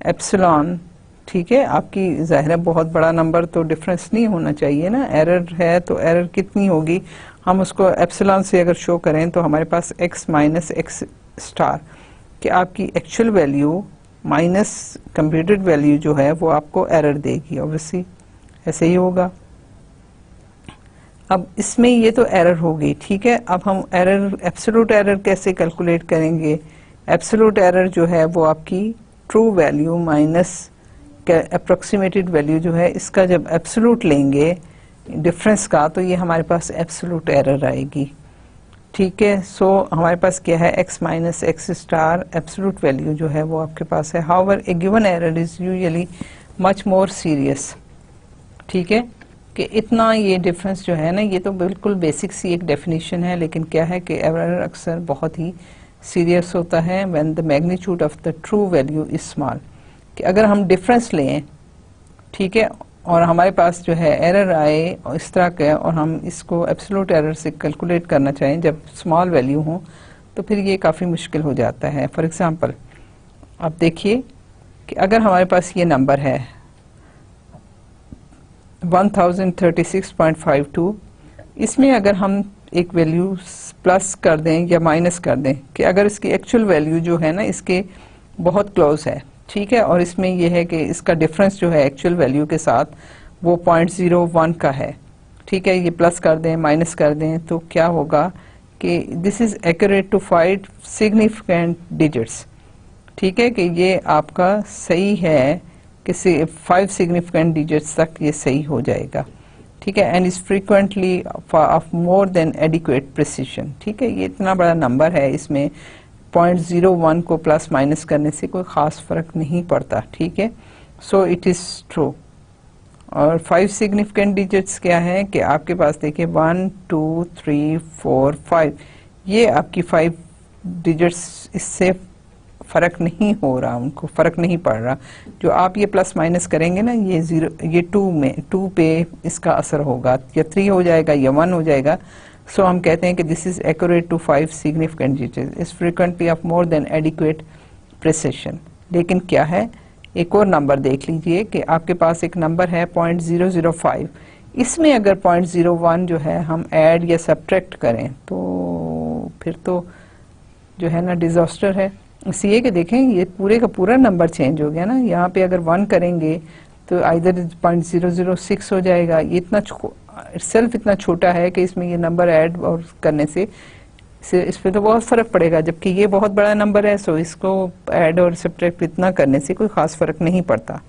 epsilon. ठीक है, आपकी ज़ाहिर है बहुत बड़ा नंबर तो डिफरेंस नहीं होना चाहिए ना, एरर है तो एरर कितनी होगी, हम उसको एप्सिलॉन से अगर शो करें तो हमारे पास x माइनस एक्स स्टार कि आपकी actual value minus computed value जो है वो आपको एरर देगी. ऑब्वियसली ऐसे ही होगा. अब इसमें ये तो एरर होगी. ठीक है, अब हम एरर एब्सोल्यूट एरर कैसे कैलकुलेट करेंगे. एब्सोल्यूट एरर जो है वो आपकी true value minus approximated value जो है इसका जब एब्सोल्यूट लेंगे डिफरेंस का तो ये हमारे पास एब्सोल्यूट एरर आएगी. ठीक है, सो हमारे पास क्या है x minus x star absolute value जो है वो आपके पास है. However A given error is usually much more serious. ठीक है, कि इतना ये डिफरेंस जो है ना, ये तो बिल्कुल बेसिक सी एक डेफिनेशन है, लेकिन क्या है कि एरर अक्सर बहुत ही सीरियस होता है when the magnitude of the true value is small. कि अगर हम डिफरेंस लें, ठीक है, और हमारे पास जो है एरर आए और इस तरह का और हम इसको एब्सोल्यूट एरर से कैलकुलेट करना चाहें जब स्मॉल वैल्यू हो तो फिर ये काफ़ी मुश्किल हो जाता है. फॉर एग्जांपल आप देखिए कि अगर हमारे पास ये नंबर है 1036.52, इसमें अगर हम एक वैल्यू प्लस कर दें या माइनस कर दें कि अगर इसकी एक्चुअल वैल्यू जो है ना इसके बहुत क्लोज है. ठीक है, और इसमें यह है कि इसका डिफरेंस जो है एक्चुअल वैल्यू के साथ वो 0.01 का है. ठीक है, ये प्लस कर दें माइनस कर दें तो क्या होगा कि this is accurate to 5 significant digits. ठीक है, कि ये आपका सही है कि 5 सिग्निफिकेंट डिजिट्स तक ये सही हो जाएगा. ठीक है, and is frequently of more than adequate precision. ठीक है, ये इतना बड़ा नंबर है, इसमें 0.01 को प्लस माइनस करने से कोई ख़ास फ़र्क नहीं पड़ता. ठीक है, सो इट इज़ ट्रू. और 5 सिग्निफिकेंट डिजिट्स क्या है कि आपके पास देखिए 1 2 3 4 5, ये आपकी 5 डिजिट्स, इससे फ़र्क नहीं हो रहा, उनको फ़र्क नहीं पड़ रहा. जो आप ये प्लस माइनस करेंगे ना, ये 0 ये 2 पे इसका असर होगा, या 3 हो जाएगा या 1 हो जाएगा. सो हम कहते हैं कि this is accurate to 5 significant digits, is frequently of more than adequate precision. लेकिन क्या है, एक और नंबर देख लीजिए कि आपके पास एक नंबर है 0.005, इसमें अगर 0.01 जो है हम ऐड या सब्ट्रैक्ट करें तो फिर तो जो है ना डिजास्टर है। इसलिए कि देखें ये पूरे का पूरा नंबर चेंज हो गया ना, यहाँ पे अगर 1 करेंगे तो आइदर 0.006 हो जाएगा। ये इतना सेल्फ इतना छोटा है कि इसमें ये नंबर ऐड और करने से इस पे तो बहुत फर्क पड़ेगा, जबकि ये बहुत बड़ा नंबर है, सो इसको ऐड और सब्ट्रैक्ट इतना करने से कोई खास फर्क नहीं पड़ता।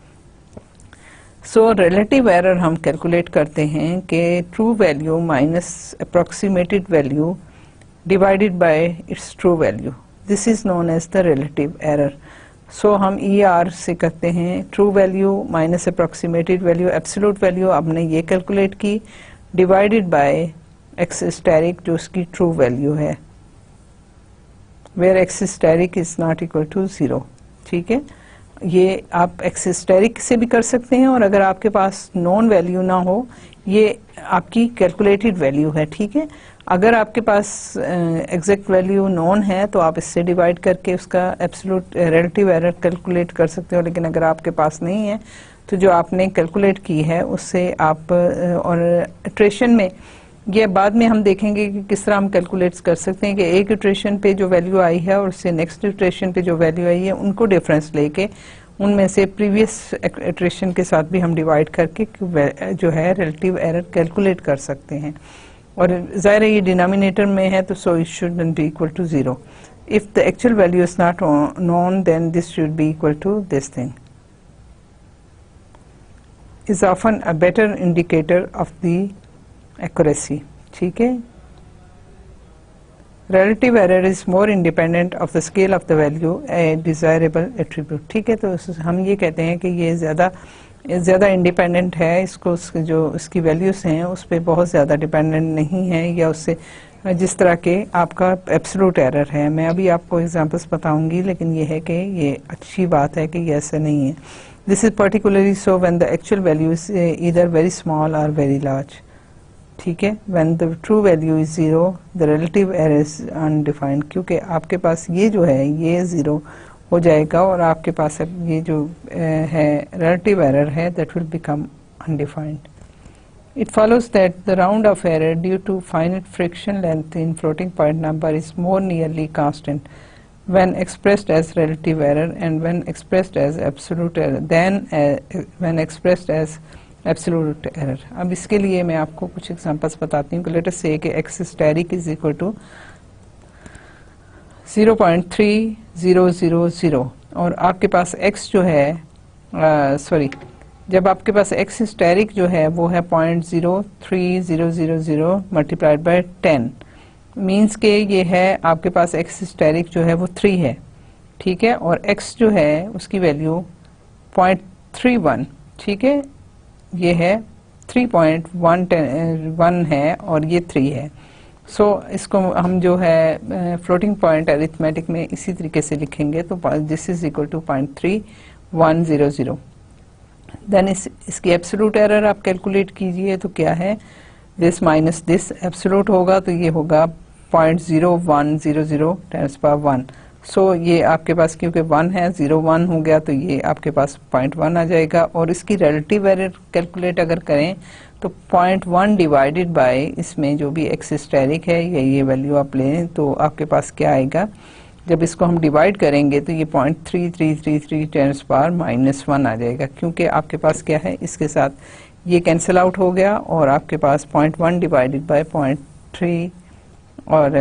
सो रिलेटिव एरर हम कैलकुलेट करते हैं कि true value minus approximated value divided by its true value, this is known as the relative error. So हम ER से करते हैं true value minus approximated value, absolute value आपने ये कैलकुलेट की, डिवाइडेड बाय एक्स स्टैटिक जो उसकी true value है, where X static is not equal to 0। ठीक है, ये आप एक्स स्टैटिक से भी कर सकते हैं, और अगर आपके पास नॉन वैल्यू ना हो, ये आपकी कैलकुलेटेड वैल्यू है। ठीक है, अगर आपके पास एग्जैक्ट वैल्यू नॉन है तो आप इससे डिवाइड करके उसका एब्सोल्यूट रिलेटिव एरर कैलकुलेट कर सकते हो, लेकिन अगर आपके पास नहीं है तो जो आपने कैलकुलेट की है उससे आप और इटरेशन में ये बाद में हम देखेंगे कि किस तरह हम कैलकुलेट कर सकते हैं कि एक इटरेशन पे जो वैल्यू आई है और उससे नेक्स्ट इटरेशन पे जो वैल्यू आई है उनको डिफरेंस लेके उनमें से प्रीवियस इटरेशन के साथ भी हम डिवाइड करके जो है रिलेटिव एरर कैलकुलेट कर सकते हैं। और ज़ाहिर है ये डिनोमिनेटर में है तो so it shouldn't be equal to 0। If the actual value is not known then this should be equal to this thing, is often a better indicator of the accuracy. ठीक है, relative error is more independent of the scale of the value a desirable attribute। ठीक है, तो हम ये कहते हैं कि ये ज़्यादा इंडिपेंडेंट है, इसको जो इसकी वैल्यूज़ हैं उस पर बहुत ज़्यादा डिपेंडेंट नहीं है, या उससे जिस तरह के आपका एब्सोल्यूट एरर है। मैं अभी आपको एग्जांपल्स बताऊंगी, लेकिन ये है कि ये अच्छी बात है कि ये ऐसा नहीं है। This is particularly so when the actual value is either very small और वेरी लार्ज। ठीक है, when the true value is 0 the relative error is undefined, क्योंकि आपके पास ये जो है ये 0 हो जाएगा और आपके पास अब ये जो है रिलेटिव एरर है that will become undefined. It follows that the round of error due to finite friction length in floating point number is more nearly constant when expressed as relative error and when expressed as absolute error than when expressed as absolute error। अब इसके लिए मैं आपको कुछ examples बताती हूँ कि let us से कि x static is equal to 0.3000 और आपके पास x जो है जब आपके पास x स्टैटिक जो है वो है 0.03000 मल्टीप्लाइड बाय 10, मीन्स के ये है आपके पास x स्टैटिक जो है वो 3 है। ठीक है, और x जो है उसकी वैल्यू 0.31। ठीक है, ये है 3.1 है और ये 3 है। सो इसको हम जो है फ्लोटिंग पॉइंट अरिथमेटिक में इसी तरीके से लिखेंगे, तो this is equal to 0.3100। Then इसकी एब्सोल्यूट एरर आप कैलकुलेट कीजिए तो क्या है, दिस माइनस दिस एब्सोल्यूट होगा तो ये होगा 0.0100 टाइम्स पावर 1। सो ये आपके पास क्योंकि 1 है 0.1 हो गया तो ये आपके पास 0.1 आ जाएगा। और इसकी रिलेटिव एरर कैलकुलेट अगर करें तो 0.1 डिवाइडेड बाय इसमें जो भी एक्स स्टैटिक है या ये वैल्यू आप लें तो आपके पास क्या आएगा, जब इसको हम डिवाइड करेंगे तो ये 0.3333 टाइम्स पावर -1 आ जाएगा, क्योंकि आपके पास क्या है इसके साथ ये कैंसिल आउट हो गया और आपके पास 0.1 डिवाइडेड बाय 0.3 और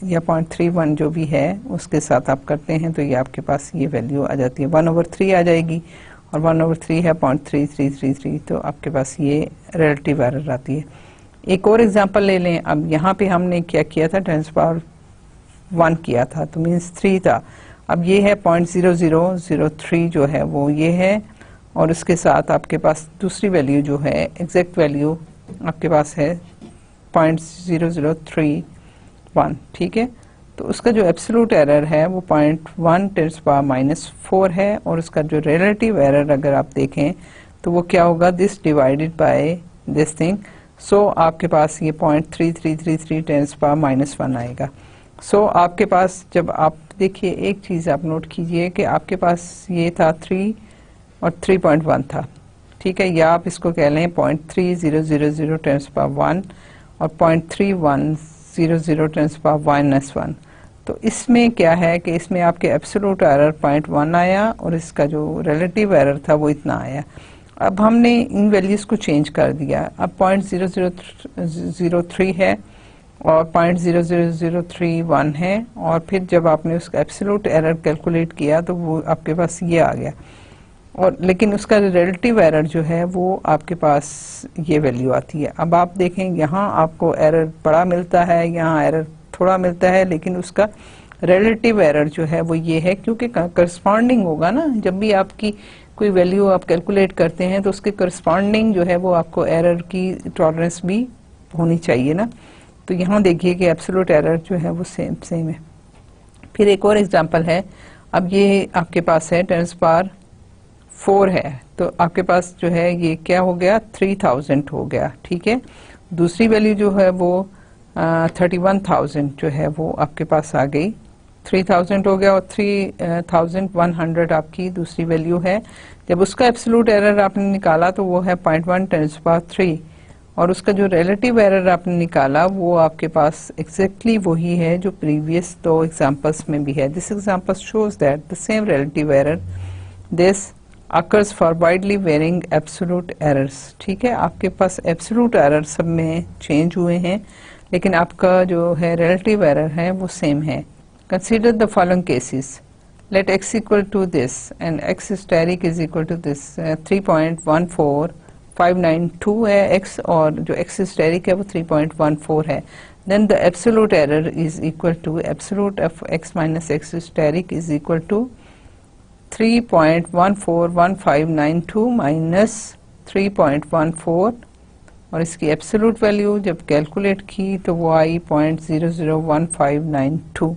या 0.31 जो भी है उसके साथ आप करते हैं तो ये आपके पास ये वैल्यू आ जाती है 1/3 आ जाएगी, और 1/3 है 0.3333, तो आपके पास ये रिलेटिव एरर आती है। एक और एग्जांपल ले लें। अब यहाँ पे हमने क्या किया था, टाइम्स पावर 1 किया था तो मीन्स 3 था। अब ये है 0.0003 जो है वो ये है, और उसके साथ आपके पास दूसरी वैल्यू जो है एग्जैक्ट वैल्यू आपके पास है 0.0031। ठीक है, तो उसका जो एब्सोल्यूट एरर है वो 0.1 टेंस पावर -4 है, और उसका जो रिलेटिव एरर अगर आप देखें तो वो क्या होगा, this divided by this thing. So आपके पास ये 0.3333 टेंस पावर -1 आएगा। सो आपके पास जब आप देखिए एक चीज़ आप नोट कीजिए कि आपके पास ये था 3 और 3.1 था, ठीक है, या आप इसको कह लें 0.3000 टेन टू पावर 1 और 0.3100 टेन टू पावर -1। तो इसमें क्या है कि इसमें आपके एब्सोल्यूट एरर 0.1 आया और इसका जो रिलेटिव एरर था वो इतना आया। अब हमने इन वैल्यूज को चेंज कर दिया, अब 0.0003 है और 0.00031 है, और फिर जब आपने उसका एब्सोल्यूट एरर कैलकुलेट किया तो वो आपके पास ये आ गया, और लेकिन उसका रिलेटिव एरर जो है वो आपके पास ये वैल्यू आती है। अब आप देखें यहाँ आपको एरर बड़ा मिलता है, यहाँ एरर थोड़ा मिलता है, लेकिन उसका रिलेटिव एरर जो है वो ये है, क्योंकि करस्पॉन्डिंग होगा ना, जब भी आपकी कोई वैल्यू आप कैलकुलेट करते हैं तो उसके करस्पॉन्डिंग जो है वो आपको एरर की टॉलरेंस भी होनी चाहिए ना। तो यहाँ देखिए कि एब्सोल्यूट एरर जो है वो सेम है। फिर एक और एग्जांपल है, अब ये आपके पास है 10 पावर 4 है, तो आपके पास जो है ये क्या हो गया, 3000 हो गया, ठीक है। दूसरी वैल्यू जो है वो 31,000 जो है वो आपके पास आ गई, 3000 हो गया, और 3100 आपकी दूसरी वैल्यू है। जब उसका एब्सोल्यूट एरर आपने निकाला तो वो है 0.1 टेन टू पावर 3, और उसका जो रिलेटिव एरर आपने निकाला वो आपके पास एग्जैक्टली वही है जो प्रीवियस दो एग्जांपल्स में भी है। This example shows that the same relative error this occurs for widely varying absolute errors, ठीक है। आपके पास एब्सोल्यूट एरर सब में चेंज हुए हैं, लेकिन आपका जो है रिलेटिव एरर है वो सेम है। Consider the following cases. Let x equal to this and x steric is equal to this 3.14592 है x, और जो x steric है वो 3.14 है। Then the absolute error is equal to absolute of x minus x steric is equal to 3.141592 minus 3.14, और इसकी absolute value जब calculate की तो वो आई 0.001592,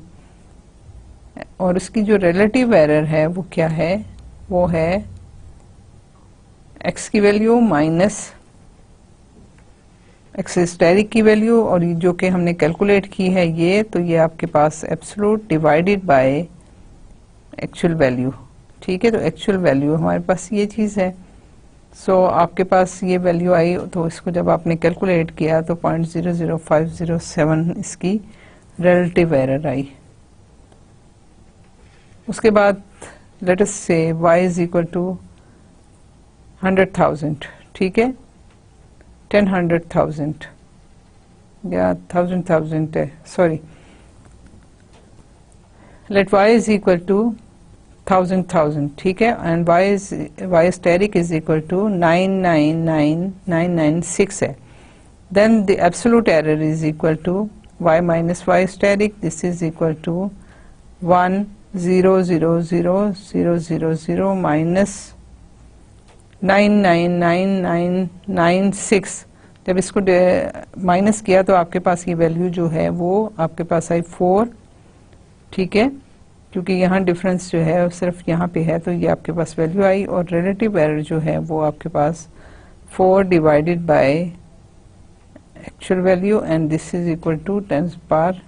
और उसकी जो रिलेटिव एरर है वो क्या है, वो है x की वैल्यू माइनस x स्टेरिक की वैल्यू, और जो कि हमने कैलकुलेट की है ये, तो ये आपके पास absolute divided by actual value, ठीक है। तो एक्चुअल वैल्यू हमारे पास ये चीज़ है। सो आपके पास ये वैल्यू आई, तो इसको जब आपने कैलकुलेट किया तो 0.00507 इसकी रिलेटिव एरर आई। उसके बाद लेट अस से y इज इक्वल टू 100,000, ठीक है, 100,000 या 1,000 है, sorry, let y is equal to 1,000, ठीक है, and y asterisk is equal to 999,996 है। Then the absolute error is equal to y minus y asterisk, this is equal to 1,000,000 minus 999,996। जब इसको minus किया तो आपके पास ये वैल्यू जो है वो आपके पास आई 4, ठीक है, क्योंकि यहाँ डिफरेंस जो है सिर्फ यहाँ पे है, तो ये आपके पास वैल्यू आई, और रिलेटिव एरर जो है वो आपके पास 4 divided by actual value, and this is equal to 10 power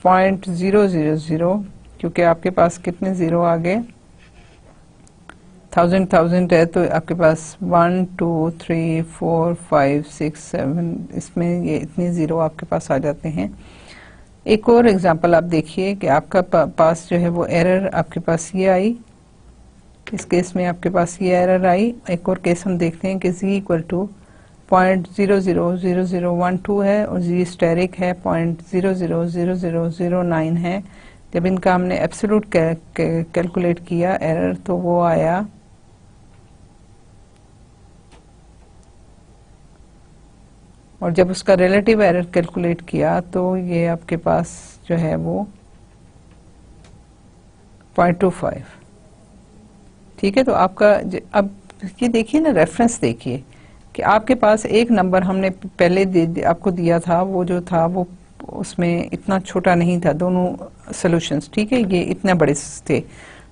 0.000, क्योंकि आपके पास कितने जीरो आ गए, 1000 है, तो आपके पास 1 2 3 4 5 6 7, इसमें ये इतने जीरो आपके पास आ जाते हैं। एक और एग्जांपल आप देखिए कि आपका पास जो है वो एरर आपके पास ये आई, इस केस में आपके पास ये एरर आई। एक और केस हम देखते हैं कि z इक्वल टू 0.000012 है और z स्टेरिक है 0.000009 है। जब इनका हमने एब्सोल्यूट कैलकुलेट किया एरर, तो वो आया और जब उसका रिलेटिव एरर कैलकुलेट किया तो ये आपके पास जो है वो 0.25, ठीक है। तो आपका अब ये देखिए ना, रेफरेंस देखिए कि आपके पास एक नंबर हमने पहले आपको दिया था, वो जो था वो उसमें इतना छोटा नहीं था, दोनों सॉल्यूशंस, ठीक है, ये इतने बड़े थे,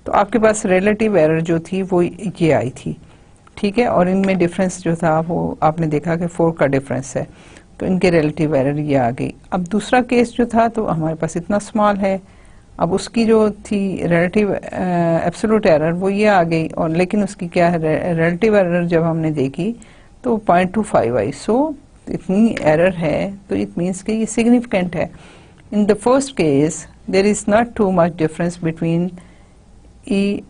तो आपके पास रिलेटिव एरर जो थी वो ये आई थी, ठीक है, और इनमें डिफरेंस जो था वो आपने देखा कि 4 का डिफरेंस है, तो इनके रिलेटिव एरर ये आ गई। अब दूसरा केस जो था तो हमारे पास इतना स्मॉल है, अब उसकी जो थी रिलेटिव एब्सोल्यूट एरर वो ये आ गई, और लेकिन उसकी क्या है रिलेटिव एरर जब हमने देखी तो 0.25 आई। सो इतनी एरर है तो इट मीन्स कि ये सिग्निफिकेंट है। In the first case there is not too much difference between the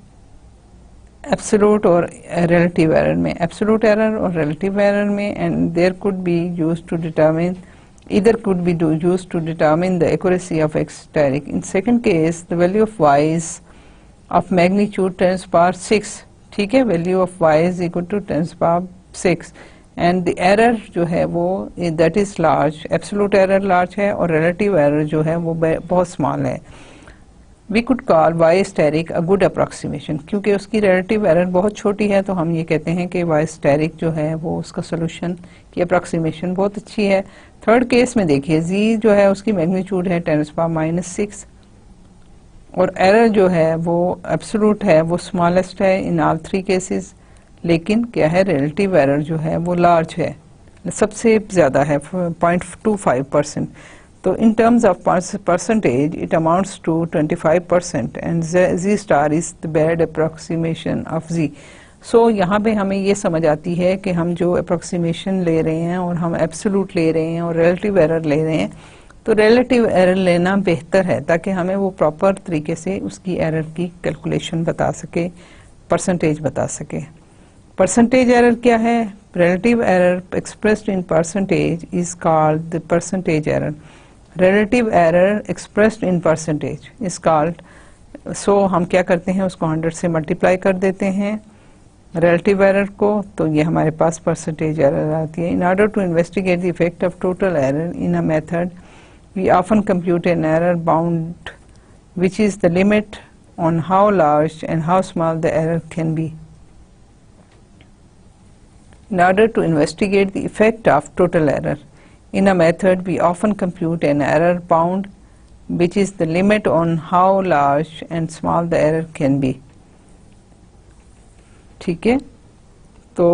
absolute और रिलेटिव एरर में, एब्सोल्यूट एरर और रिलेटिव एरर में, and there could be used to determine either could be used to determine the accuracy of exoteric. In second case, the value of y is of magnitude 10 to the power 6, ठीक है, value of y is equal to 10 to the power 6, and the error जो है वो that is large, absolute error large है और relative error जो है वो बहुत small है। We could call y steric a good approximation, क्योंकि उसकी relative error बहुत छोटी है तो हम ये कहते हैं कि y steric जो है वो उसका solution की approximation बहुत अच्छी है। थर्ड केस में देखिए z जो है उसकी मैग्नीट्यूड है 10 to the power -6 और एरर जो है वो एब्सोल्यूट है, वो स्मॉलेस्ट है इन ऑल थ्री केसेस, लेकिन क्या है रिलेटिव एरर जो है वो लार्ज है, सबसे ज़्यादा है 0.25%। तो in terms of percentage it amounts to 25% and z star is the bad approximation of z। सो यहाँ पे हमें ये समझ आती है कि हम जो अप्रोक्सीमेशन ले रहे हैं और हम एब्सोल्यूट ले रहे हैं और रिलेटिव एरर ले रहे हैं, तो रिलेटिव एरर लेना बेहतर है ताकि हमें वो प्रॉपर तरीके से उसकी एरर की कैलकुलेशन बता सके, परसेंटेज बता सके। परसेंटेज एरर क्या है? Relative error expressed in percentage is called the percentage error. Relative error expressed in percentage is called, so हम क्या करते हैं उसको 100 से मल्टीप्लाई कर देते हैं रिलेटिव एरर को, तो ये हमारे पास परसेंटेज एरर आती है। In order to investigate the effect of total error in a method we often compute an error bound which is the limit on how large and how small the error can be. In order to investigate the effect of total error in a method, we often compute an error bound, which is the limit on how large and small the error can be. ठीक है, तो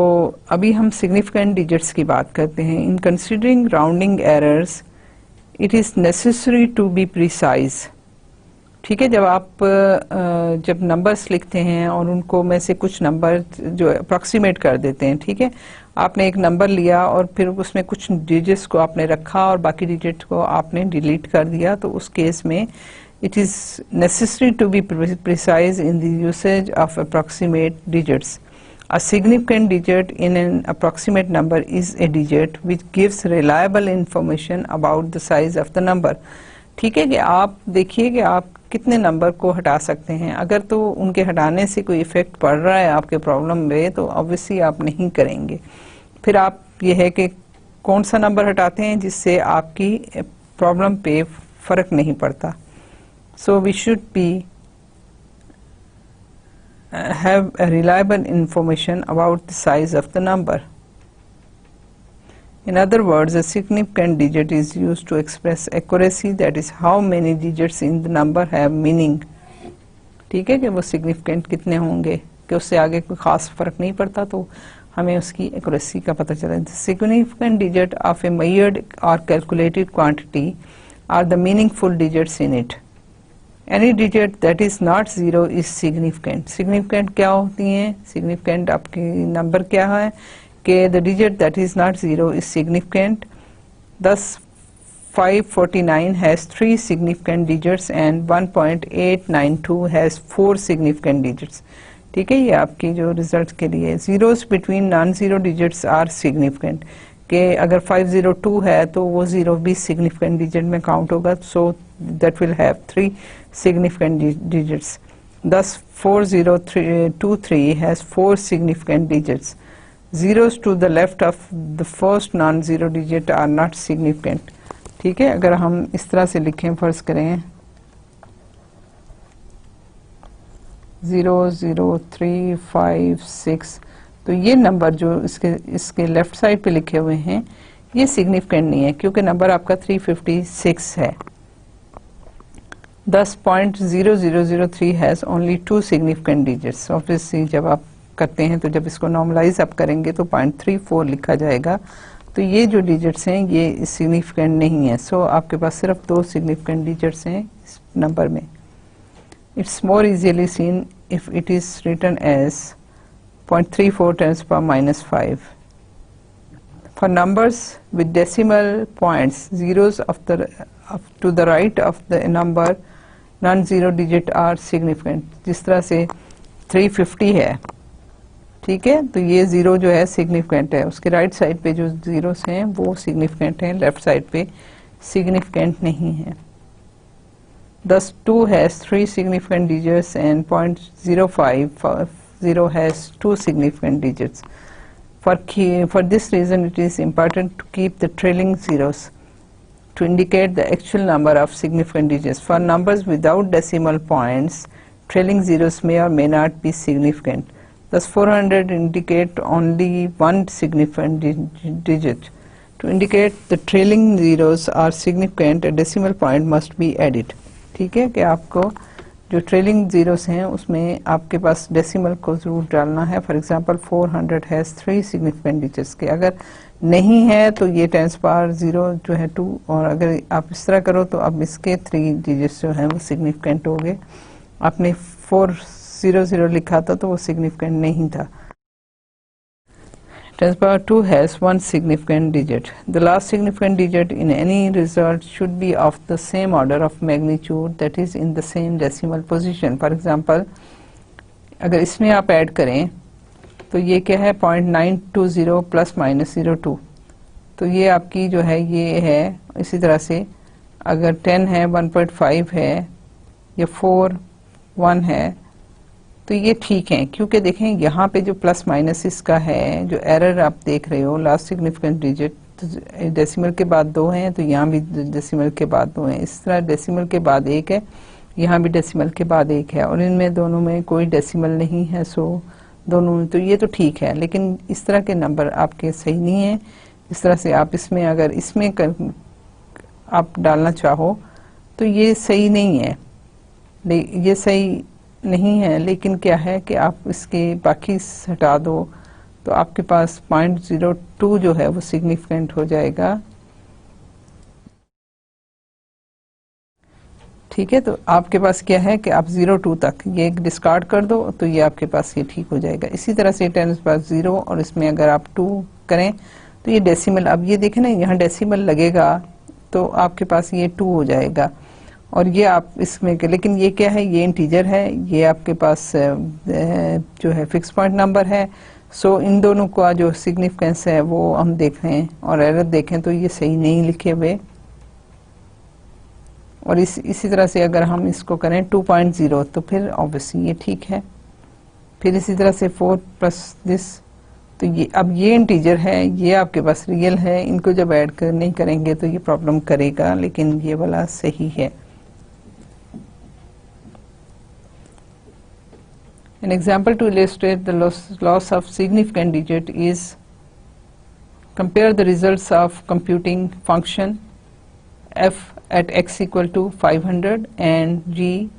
अभी हम significant digits की बात करते हैं। In considering rounding errors, it is necessary to be precise. ठीक है, जब आप जब नंबर्स लिखते हैं और उनको में से कुछ नंबर जो अप्रॉक्सीमेट कर देते हैं, ठीक है, आपने एक नंबर लिया और फिर उसमें कुछ डिजिट्स को आपने रखा और बाकी डिजिट को आपने डिलीट कर दिया, तो उस केस में it is necessary to be precise in the usage of approximate digits. A significant digit in an approximate number is a digit which gives reliable information about the size of the number. ठीक है, कि आप देखिए कि आप कितने number को हटा सकते हैं। अगर तो उनके हटाने से कोई इफेक्ट पड़ रहा है आपके प्रॉब्लम में तो ऑब्वियसली आप नहीं करेंगे। फिर आप ये है कि कौन सा नंबर हटाते हैं जिससे आपकी प्रॉब्लम पे फर्क नहीं पड़ता। So we should be have a reliable information about the size of the number. In other words, a significant digit is used to express accuracy, that is how many digits in the number have meaning. ठीक है, कि वो significant कितने होंगे, कि उससे आगे कोई खास फर्क नहीं पड़ता, तो हमें उसकी accuracy का पता चला। The significant digit of a measured or calculated quantity are the meaningful digits in it. Any digit that is not zero is significant. Significant क्या होती हैं? Significant आपकी नंबर क्या है कि the digit that is not zero is significant. Thus 549 has 3 significant digits and 1.892 has 4 significant digits. ठीक है, ये आपकी जो रिजल्ट के लिए zeros between non-zero digits are significant. कि अगर 502 है तो वो ज़ीरो भी significant digit में काउंट होगा, so that will have 3 significant digits. Thus 4023 has 4 significant digits. Zeros to the left of the first non-zero digit are not significant. ठीक है, अगर हम इस तरह से लिखें, फर्ज करें 0 0 3 5 6, तो ये नंबर जो इसके लेफ्ट साइड पे लिखे हुए हैं ये सिग्निफिकेंट नहीं है क्योंकि नंबर आपका 356 है। 10.0003 has only 2 significant digits. Obviously जब आप करते हैं तो जब इसको नॉर्मलाइज आप करेंगे तो 0.34 लिखा जाएगा, तो ये जो डिजिट्स हैं ये सिग्निफिकेंट नहीं है। सो आपके पास सिर्फ 2 सिग्निफिकेंट डिजिट्स हैं इस नंबर में। It's more easily seen if it is written as 0.34 10 to the power minus 5. For numbers with decimal points, zeros to the right of the number, non-zero digit are significant. जिस तरह से 350 है, ठीक है, तो ये जीरो जो है सिग्निफिकेंट है, उसके राइट साइड पे जो जीरोस हैं वो सिग्निफिकेंट हैं, लेफ्ट साइड पे सिग्निफिकेंट नहीं है. Thus 2 has 3 significant digits and 0.050 has 2 significant digits. For this reason, it is important to keep the trailing zeros to indicate the actual number of significant digits. For numbers without decimal points, trailing zeros may or may not be significant. Thus 400 indicate only one significant digit. To indicate the trailing zeros are significant, a decimal point must be added. ठीक है कि आपको जो trailing zeros हैं उसमें आपके पास decimal को जरूर डालना है. For example 400 has 3 significant digits के, अगर नहीं है तो ये 10 to the power 0 जो है 2, और अगर आप इस तरह करो तो अब इसके 3 डिजिट्स जो हैं वो सिग्निफिकेंट हो गए. आपने 400 लिखा था तो वो सिग्निफिकेंट नहीं था. 10 to the power 2 has 1 significant digit. The last significant digit in any result should be of the same order of magnitude, that is in the same decimal position. For example, अगर इसमें आप add करें तो ये क्या है 0.920 plus minus 02, तो ये आपकी जो है ये है. इसी तरह से अगर 10 है 1.5 है या 4 1 है तो ये ठीक है, क्योंकि देखें यहाँ पे जो प्लस माइनस इसका है, जो एरर आप देख रहे हो लास्ट सिग्निफिकेंट डिजिट, तो डेसिमल के बाद 2 हैं तो यहाँ भी डेसिमल के बाद 2 हैं. इस तरह डेसिमल के बाद 1 है, यहाँ भी डेसिमल के बाद 1 है, और इनमें दोनों में कोई डेसिमल नहीं है. सो दोनों में तो ये तो ठीक है, लेकिन इस तरह के नंबर आपके सही नहीं है. इस तरह से आप इसमें अगर इसमें आप डालना चाहो तो ये सही नहीं है, ये सही नहीं है. लेकिन क्या है कि आप इसके बाकी हटा दो तो आपके पास 0.02 जो है वो सिग्निफिकेंट हो जाएगा. ठीक है, तो आपके पास क्या है कि आप 0.2 तक ये डिस्कार्ड कर दो तो ये आपके पास ये ठीक हो जाएगा. इसी तरह से 10 to the power 0 और इसमें अगर आप 2 करें तो ये डेसिमल, अब ये देखें ना यहाँ डेसिमल लगेगा तो आपके पास ये 2 हो जाएगा, और ये आप इसमें लेकिन ये क्या है, ये इंटीजर है, ये आपके पास जो है फिक्स पॉइंट नंबर है. सो इन दोनों का जो सिग्निफिकेंस है वो हम देखें और एरर देखें तो ये सही नहीं लिखे हुए. और इसी तरह से अगर हम इसको करें 2.0 तो फिर ऑब्वियसली ये ठीक है. फिर इसी तरह से 4 प्लस दिस, तो ये अब ये इंटीजर है, ये आपके पास रियल है, इनको जब ऐड नहीं करेंगे तो ये प्रॉब्लम करेगा, लेकिन ये वाला सही है. An example to illustrate the loss of significant digit is compare the results of computing function f at x equal to 500 and g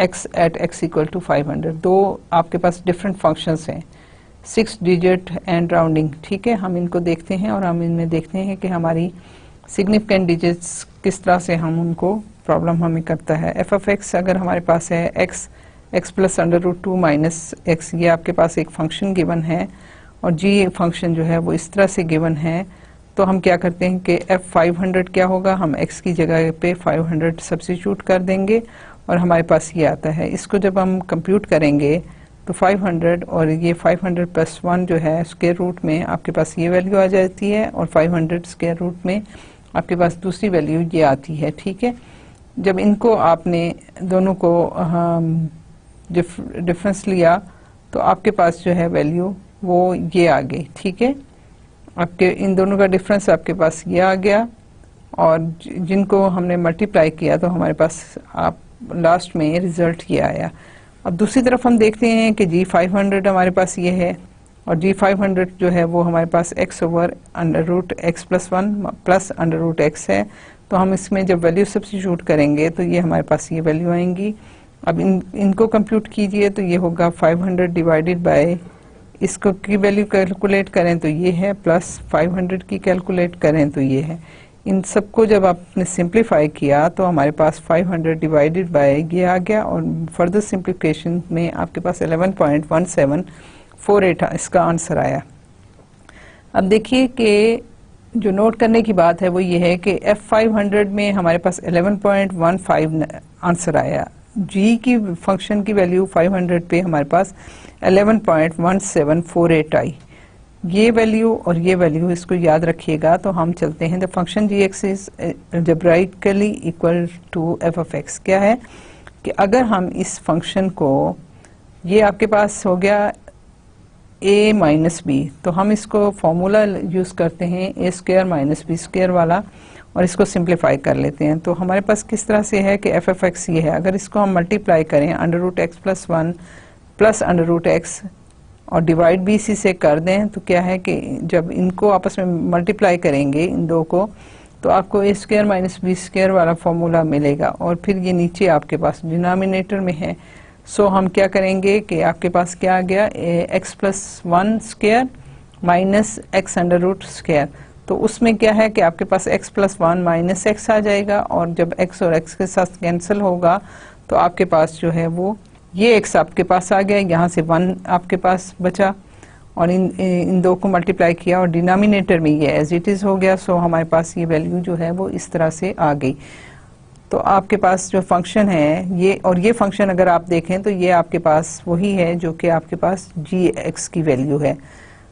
x at x equal to 500. दो आपके पास different functions हैं, 6 digit and rounding. ठीक है, हम इनको देखते हैं और हम इनमें देखते हैं कि हमारी significant digits किस तरह से हम उनको प्रॉब्लम हमें करता है. f of x अगर हमारे पास है x प्लस √2 माइनस x, ये आपके पास एक फंक्शन गिवन है, और g फंक्शन जो है वो इस तरह से गिवन है. तो हम क्या करते हैं कि f 500 क्या होगा, हम x की जगह पे 500 सब्स्टिट्यूट कर देंगे और हमारे पास ये आता है. इसको जब हम कंप्यूट करेंगे तो 500 और ये 500 प्लस 1 जो है स्क्वायर रूट में आपके पास ये वैल्यू आ जाती है, और 500 स्क्वायर रूट में आपके पास दूसरी वैल्यू ये आती है. ठीक है, जब इनको आपने दोनों को डिफरेंस लिया तो आपके पास जो है वैल्यू वो ये आ गई. ठीक है, आपके इन दोनों का डिफरेंस आपके पास ये आ गया, और जिनको हमने मल्टीप्लाई किया तो हमारे पास आप लास्ट में रिजल्ट ये आया. अब दूसरी तरफ हम देखते हैं कि g500 हमारे पास ये है, और g500 जो है वो हमारे पास x over √x plus 1 plus √x है. तो हम इसमें जब वैल्यू सब्स्टिट्यूट करेंगे तो ये हमारे पास ये वैल्यू आएंगी. अब इनको कंप्यूट कीजिए तो ये होगा 500 डिवाइडेड बाय इसको की वैल्यू कैलकुलेट करें तो ये है, प्लस 500 की कैलकुलेट करें तो ये है. इन सबको जब आपने सिंप्लीफाई किया तो हमारे पास 500 डिवाइडेड बाय ये आ गया, और फर्दर सिंप्लीफिकेशन में आपके पास 11.1748 इसका आंसर आया। अब देखिए कि जो नोट करने की बात है वो ये है कि F500 में हमारे पास 11.15 आंसर आया, G की फंक्शन की वैल्यू 500 पे हमारे पास 11.1748 आई। ये वैल्यू और ये वैल्यू इसको याद रखिएगा। तो हम चलते हैं, the function gx is algebraically equal to f of x। क्या है कि अगर हम इस फंक्शन को, ये आपके पास हो गया a माइनस बी, तो हम इसको फॉर्मूला यूज करते हैं a square minus b square वाला, और इसको सिंप्लीफाई कर लेते हैं। तो हमारे पास किस तरह से है कि f of x ये है, अगर इसको हम मल्टीप्लाई करें √x+1 प्लस √x और डिवाइड भी इसी से कर दें, तो क्या है कि जब इनको आपस में मल्टीप्लाई करेंगे इन दो को, तो आपको a square minus b square वाला फॉर्मूला मिलेगा, और फिर ये नीचे आपके पास डिनोमिनेटर में है। सो हम क्या करेंगे कि आपके पास क्या आ गया, x+1 square minus x under root square. तो उसमें क्या है कि आपके पास x+1 माइनस x आ जाएगा, और जब x और x के साथ कैंसिल होगा तो आपके पास जो है वो ये x आपके पास आ गया, यहाँ से 1 आपके पास बचा, और इन दो को मल्टीप्लाई किया और डिनोमिनेटर में ये एज इट इज़ हो गया। सो हमारे पास ये वैल्यू जो है वो इस तरह से आ गई। तो आपके पास जो फंक्शन है ये, और ये फंक्शन अगर आप देखें तो ये आपके पास वही है जो कि आपके पास gx की वैल्यू है।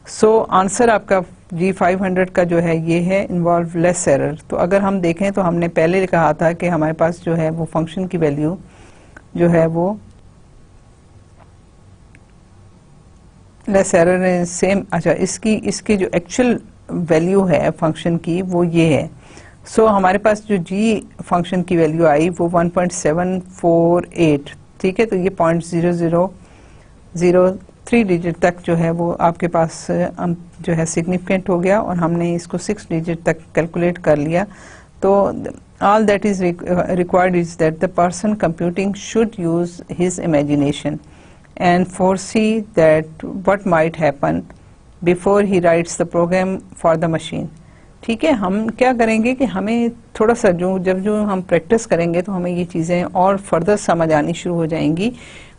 सो आंसर आपका G500 का जो है ये है, इन्वॉल्व लेस एरर। तो अगर हम देखें तो हमने पहले कहा था कि हमारे पास जो है वो फंक्शन की वैल्यू जो है वो लेस एरर सेम, अच्छा इसकी जो एक्चुअल वैल्यू है फंक्शन की वो ये है। सो हमारे पास जो g फंक्शन की वैल्यू आई वो 1.748, ठीक है। तो ये 0.0003 डिजिट तक जो है वो आपके पास जो है सिग्निफिकेंट हो गया, और हमने इसको 6 डिजिट तक कैलकुलेट कर लिया। तो all that is required is that the person computing should use his imagination and foresee that what might happen before he writes the program for the machine। ठीक है, हम क्या करेंगे कि हमें थोड़ा सा जब हम प्रैक्टिस करेंगे तो हमें ये चीज़ें और फर्दर समझ आनी शुरू हो जाएंगी।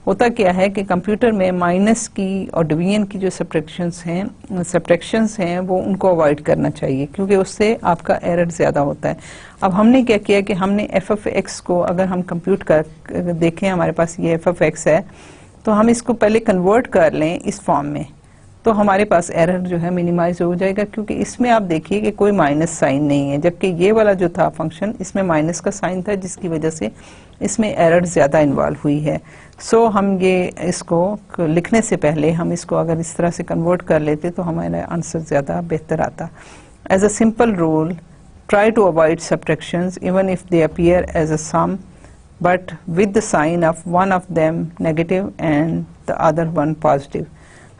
होता क्या है कि कंप्यूटर में माइनस की और डिवीजन की जो सब्ट्रैक्शंस हैं वो उनको अवॉइड करना चाहिए, क्योंकि उससे आपका एरर ज़्यादा होता है। अब हमने क्या किया कि हमने f of x को अगर हम कंप्यूट कर देखें, हमारे पास ये f of x है, तो हम इसको पहले कन्वर्ट कर लें इस फॉर्म में, तो हमारे पास एरर जो है मिनिमाइज हो जाएगा, क्योंकि इसमें आप देखिए कि कोई माइनस साइन नहीं है, जबकि ये वाला जो था फंक्शन इसमें माइनस का साइन था, जिसकी वजह से इसमें एरर ज़्यादा इन्वॉल्व हुई है। सो हम ये इसको लिखने से पहले हम इसको अगर इस तरह से कन्वर्ट कर लेते तो हमारा आंसर ज़्यादा बेहतर आता। As a simple rule, try to avoid subtractions even if they appear as a sum, but with the sign of one of them negative and the other one positive।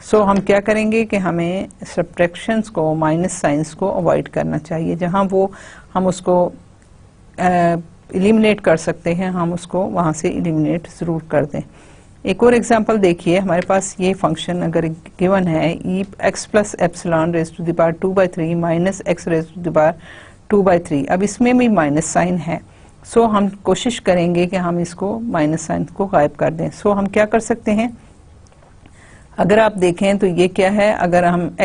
So हम क्या करेंगे कि हमें subtractions को, minus science को avoid करना चाहिए, जहाँ वो हम उसको एलिमिनेट कर सकते हैं हम उसको वहाँ से एलिमिनेट ज़रूर कर दें। एक और एग्जांपल देखिए, हमारे पास ये फंक्शन अगर गिवन है e x plus epsilon raise to the power 2/3 minus x raise to the power 2/3। अब इसमें भी माइनस साइन है, सो हम कोशिश करेंगे कि हम इसको माइनस साइन को गायब कर दें। सो हम क्या कर सकते हैं, अगर आप देखें तो ये क्या है, अगर हम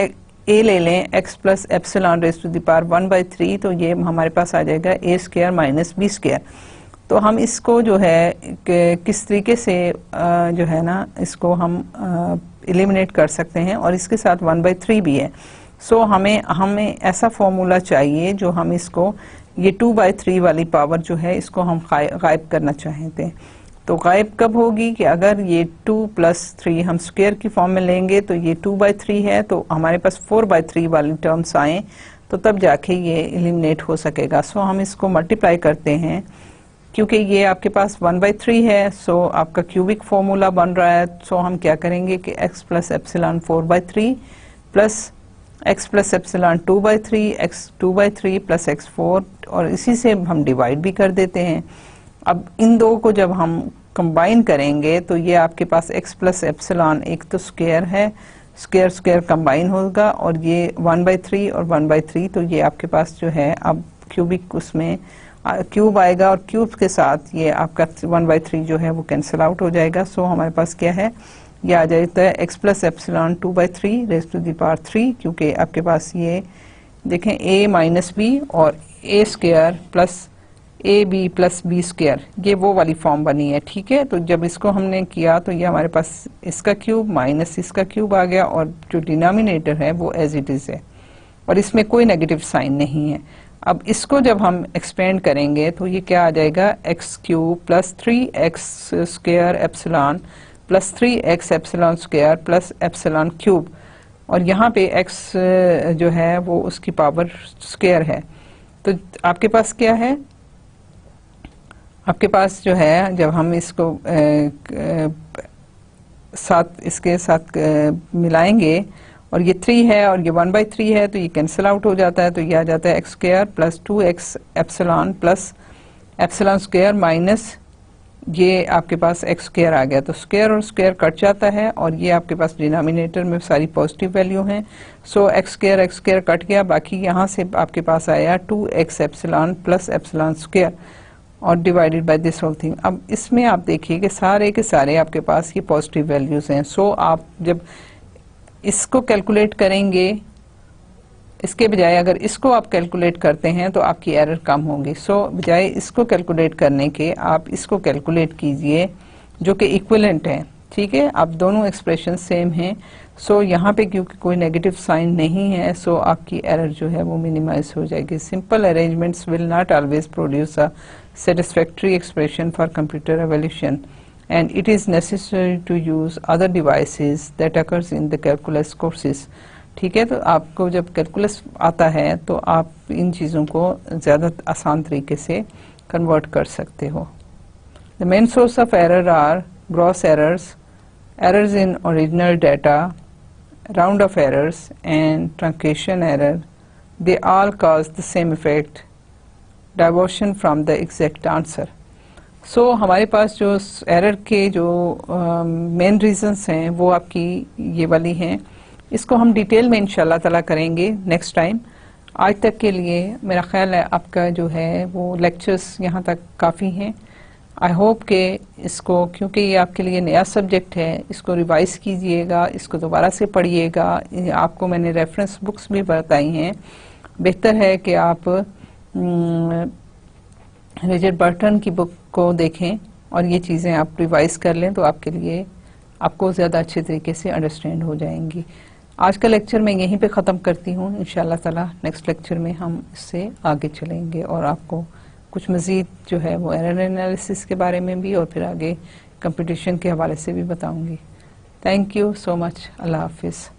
a ले लें x plus epsilon raise to the power 1/3, तो ये हमारे पास आ जाएगा a square minus b square. तो हम इसको जो है किस तरीके से जो है ना इसको हम एलिमिनेट कर सकते हैं, और इसके साथ 1/3 भी है। सो हमें ऐसा फॉर्मूला चाहिए जो हम इसको ये 2/3 वाली पावर जो है इसको हम गायब करना चाहते हैं। तो गायब कब होगी कि अगर ये 2 + 3 हम स्क्वायर की फॉर्म में लेंगे, तो ये 2/3 है, तो हमारे पास 4/3 वाली टर्म्स आए तो तब जाके ये एलिमिनेट हो सकेगा। सो हम इसको मल्टीप्लाई करते हैं, क्योंकि ये आपके पास 1/3 है, सो आपका क्यूबिक फॉर्मूला बन रहा है। सो हम क्या करेंगे कि x plus epsilon 4/3 plus x plus epsilon 2/3, x 2/3 plus x 4, और इसी से हम डिवाइड भी कर देते हैं। अब इन दो को जब हम कंबाइन करेंगे तो ये आपके पास x प्लस एप्सिलॉन, एक तो स्क्वायर है, स्क्वायर कंबाइन होगा, और ये 1/3 और 1/3, तो ये आपके पास जो है अब क्यूबिक उसमें क्यूब आएगा और क्यूब के साथ ये आपका 1/3 जो है वो कैंसिल आउट हो जाएगा। सो हमारे पास क्या है, ये आ जाता है x plus epsilon 2/3 raise to the power 3, क्योंकि आपके पास ये देखें a माइनस बी और a square plus a b plus b square, ये वो वाली फॉर्म बनी है। ठीक है, तो जब इसको हमने किया तो ये हमारे पास इसका क्यूब माइनस इसका क्यूब आ गया और जो डिनोमिनेटर है वो एज इट इज है और इसमें कोई नेगेटिव साइन नहीं है। अब इसको जब हम एक्सपेंड करेंगे तो ये क्या आ जाएगा, x cube plus 3x square epsilon plus 3x epsilon square plus epsilon cube, और यहाँ पे x जो है वो उसकी पावर स्क्वायर है। तो आपके पास क्या है, आपके पास जो है जब हम इसको इसके साथ मिलाएंगे और ये 3 है और ये 1/3 है तो ये कैंसिल आउट हो जाता है, तो ये आ जाता है x square plus 2x epsilon plus epsilon square minus ये आपके पास x स्क्वायर आ गया। तो स्क्वायर और स्क्वायर कट जाता है और ये आपके पास डिनोमिनेटर में सारी पॉजिटिव वैल्यू हैं। सो x स्क्वायर कट गया, बाकी यहाँ से आपके पास आया 2x epsilon plus epsilon square और divided by this whole thing. अब इसमें आप देखिए कि सारे के सारे आपके पास ये पॉजिटिव वैल्यूज हैं। सो आप जब इसको कैलकुलेट करेंगे, इसके बजाय अगर इसको आप कैलकुलेट करते हैं तो आपकी एरर कम होगी। सो बजाय इसको कैलकुलेट करने के आप इसको कैलकुलेट कीजिए जो कि इक्विवेलेंट है। ठीक है, आप दोनों एक्सप्रेशन सेम हैं। सो यहाँ पे क्योंकि कोई नेगेटिव साइन नहीं है सो आपकी एरर जो है वो मिनिमाइज हो जाएगी। Simple arrangements will not always produce a satisfactory expression for computer evaluation and it is necessary to use other devices that occurs in the calculus courses। ठीक है, तो आपको जब कैलकुलस आता है तो आप इन चीज़ों को ज़्यादा आसान तरीके से कन्वर्ट कर सकते हो। The main source of error are gross errors, errors in original data, round of errors and truncation error. They all cause the same effect, diversion from the exact answer. So हमारे पास जो error के जो main reasons हैं वो आपकी ये वाली हैं। इसको हम डिटेल में इंशाल्लाह ताला करेंगे नेक्स्ट टाइम। आज तक के लिए मेरा ख्याल है आपका जो है वो लेक्चर्स यहाँ तक काफ़ी हैं। आई होप कि इसको, क्योंकि ये आपके लिए नया सब्जेक्ट है, इसको रिवाइज कीजिएगा, इसको दोबारा से पढ़िएगा। आपको मैंने रेफरेंस बुक्स भी बताई हैं। बेहतर है कि आप रिचर्ड बर्टन की बुक को देखें और ये चीज़ें आप रिवाइज कर लें तो आपके लिए आपको ज़्यादा अच्छे तरीके से अंडरस्टैंड हो जाएंगी। आज का लेक्चर मैं यहीं पे ख़त्म करती हूँ। इंशाल्लाह ताला नेक्स्ट लेक्चर में हम इससे आगे चलेंगे और आपको कुछ मज़ीद जो है वो एरर एनालिसिस के बारे में भी और फिर आगे कंपटीशन के हवाले से भी बताऊँगी। Thank you so much. अल्लाह हाफिज़।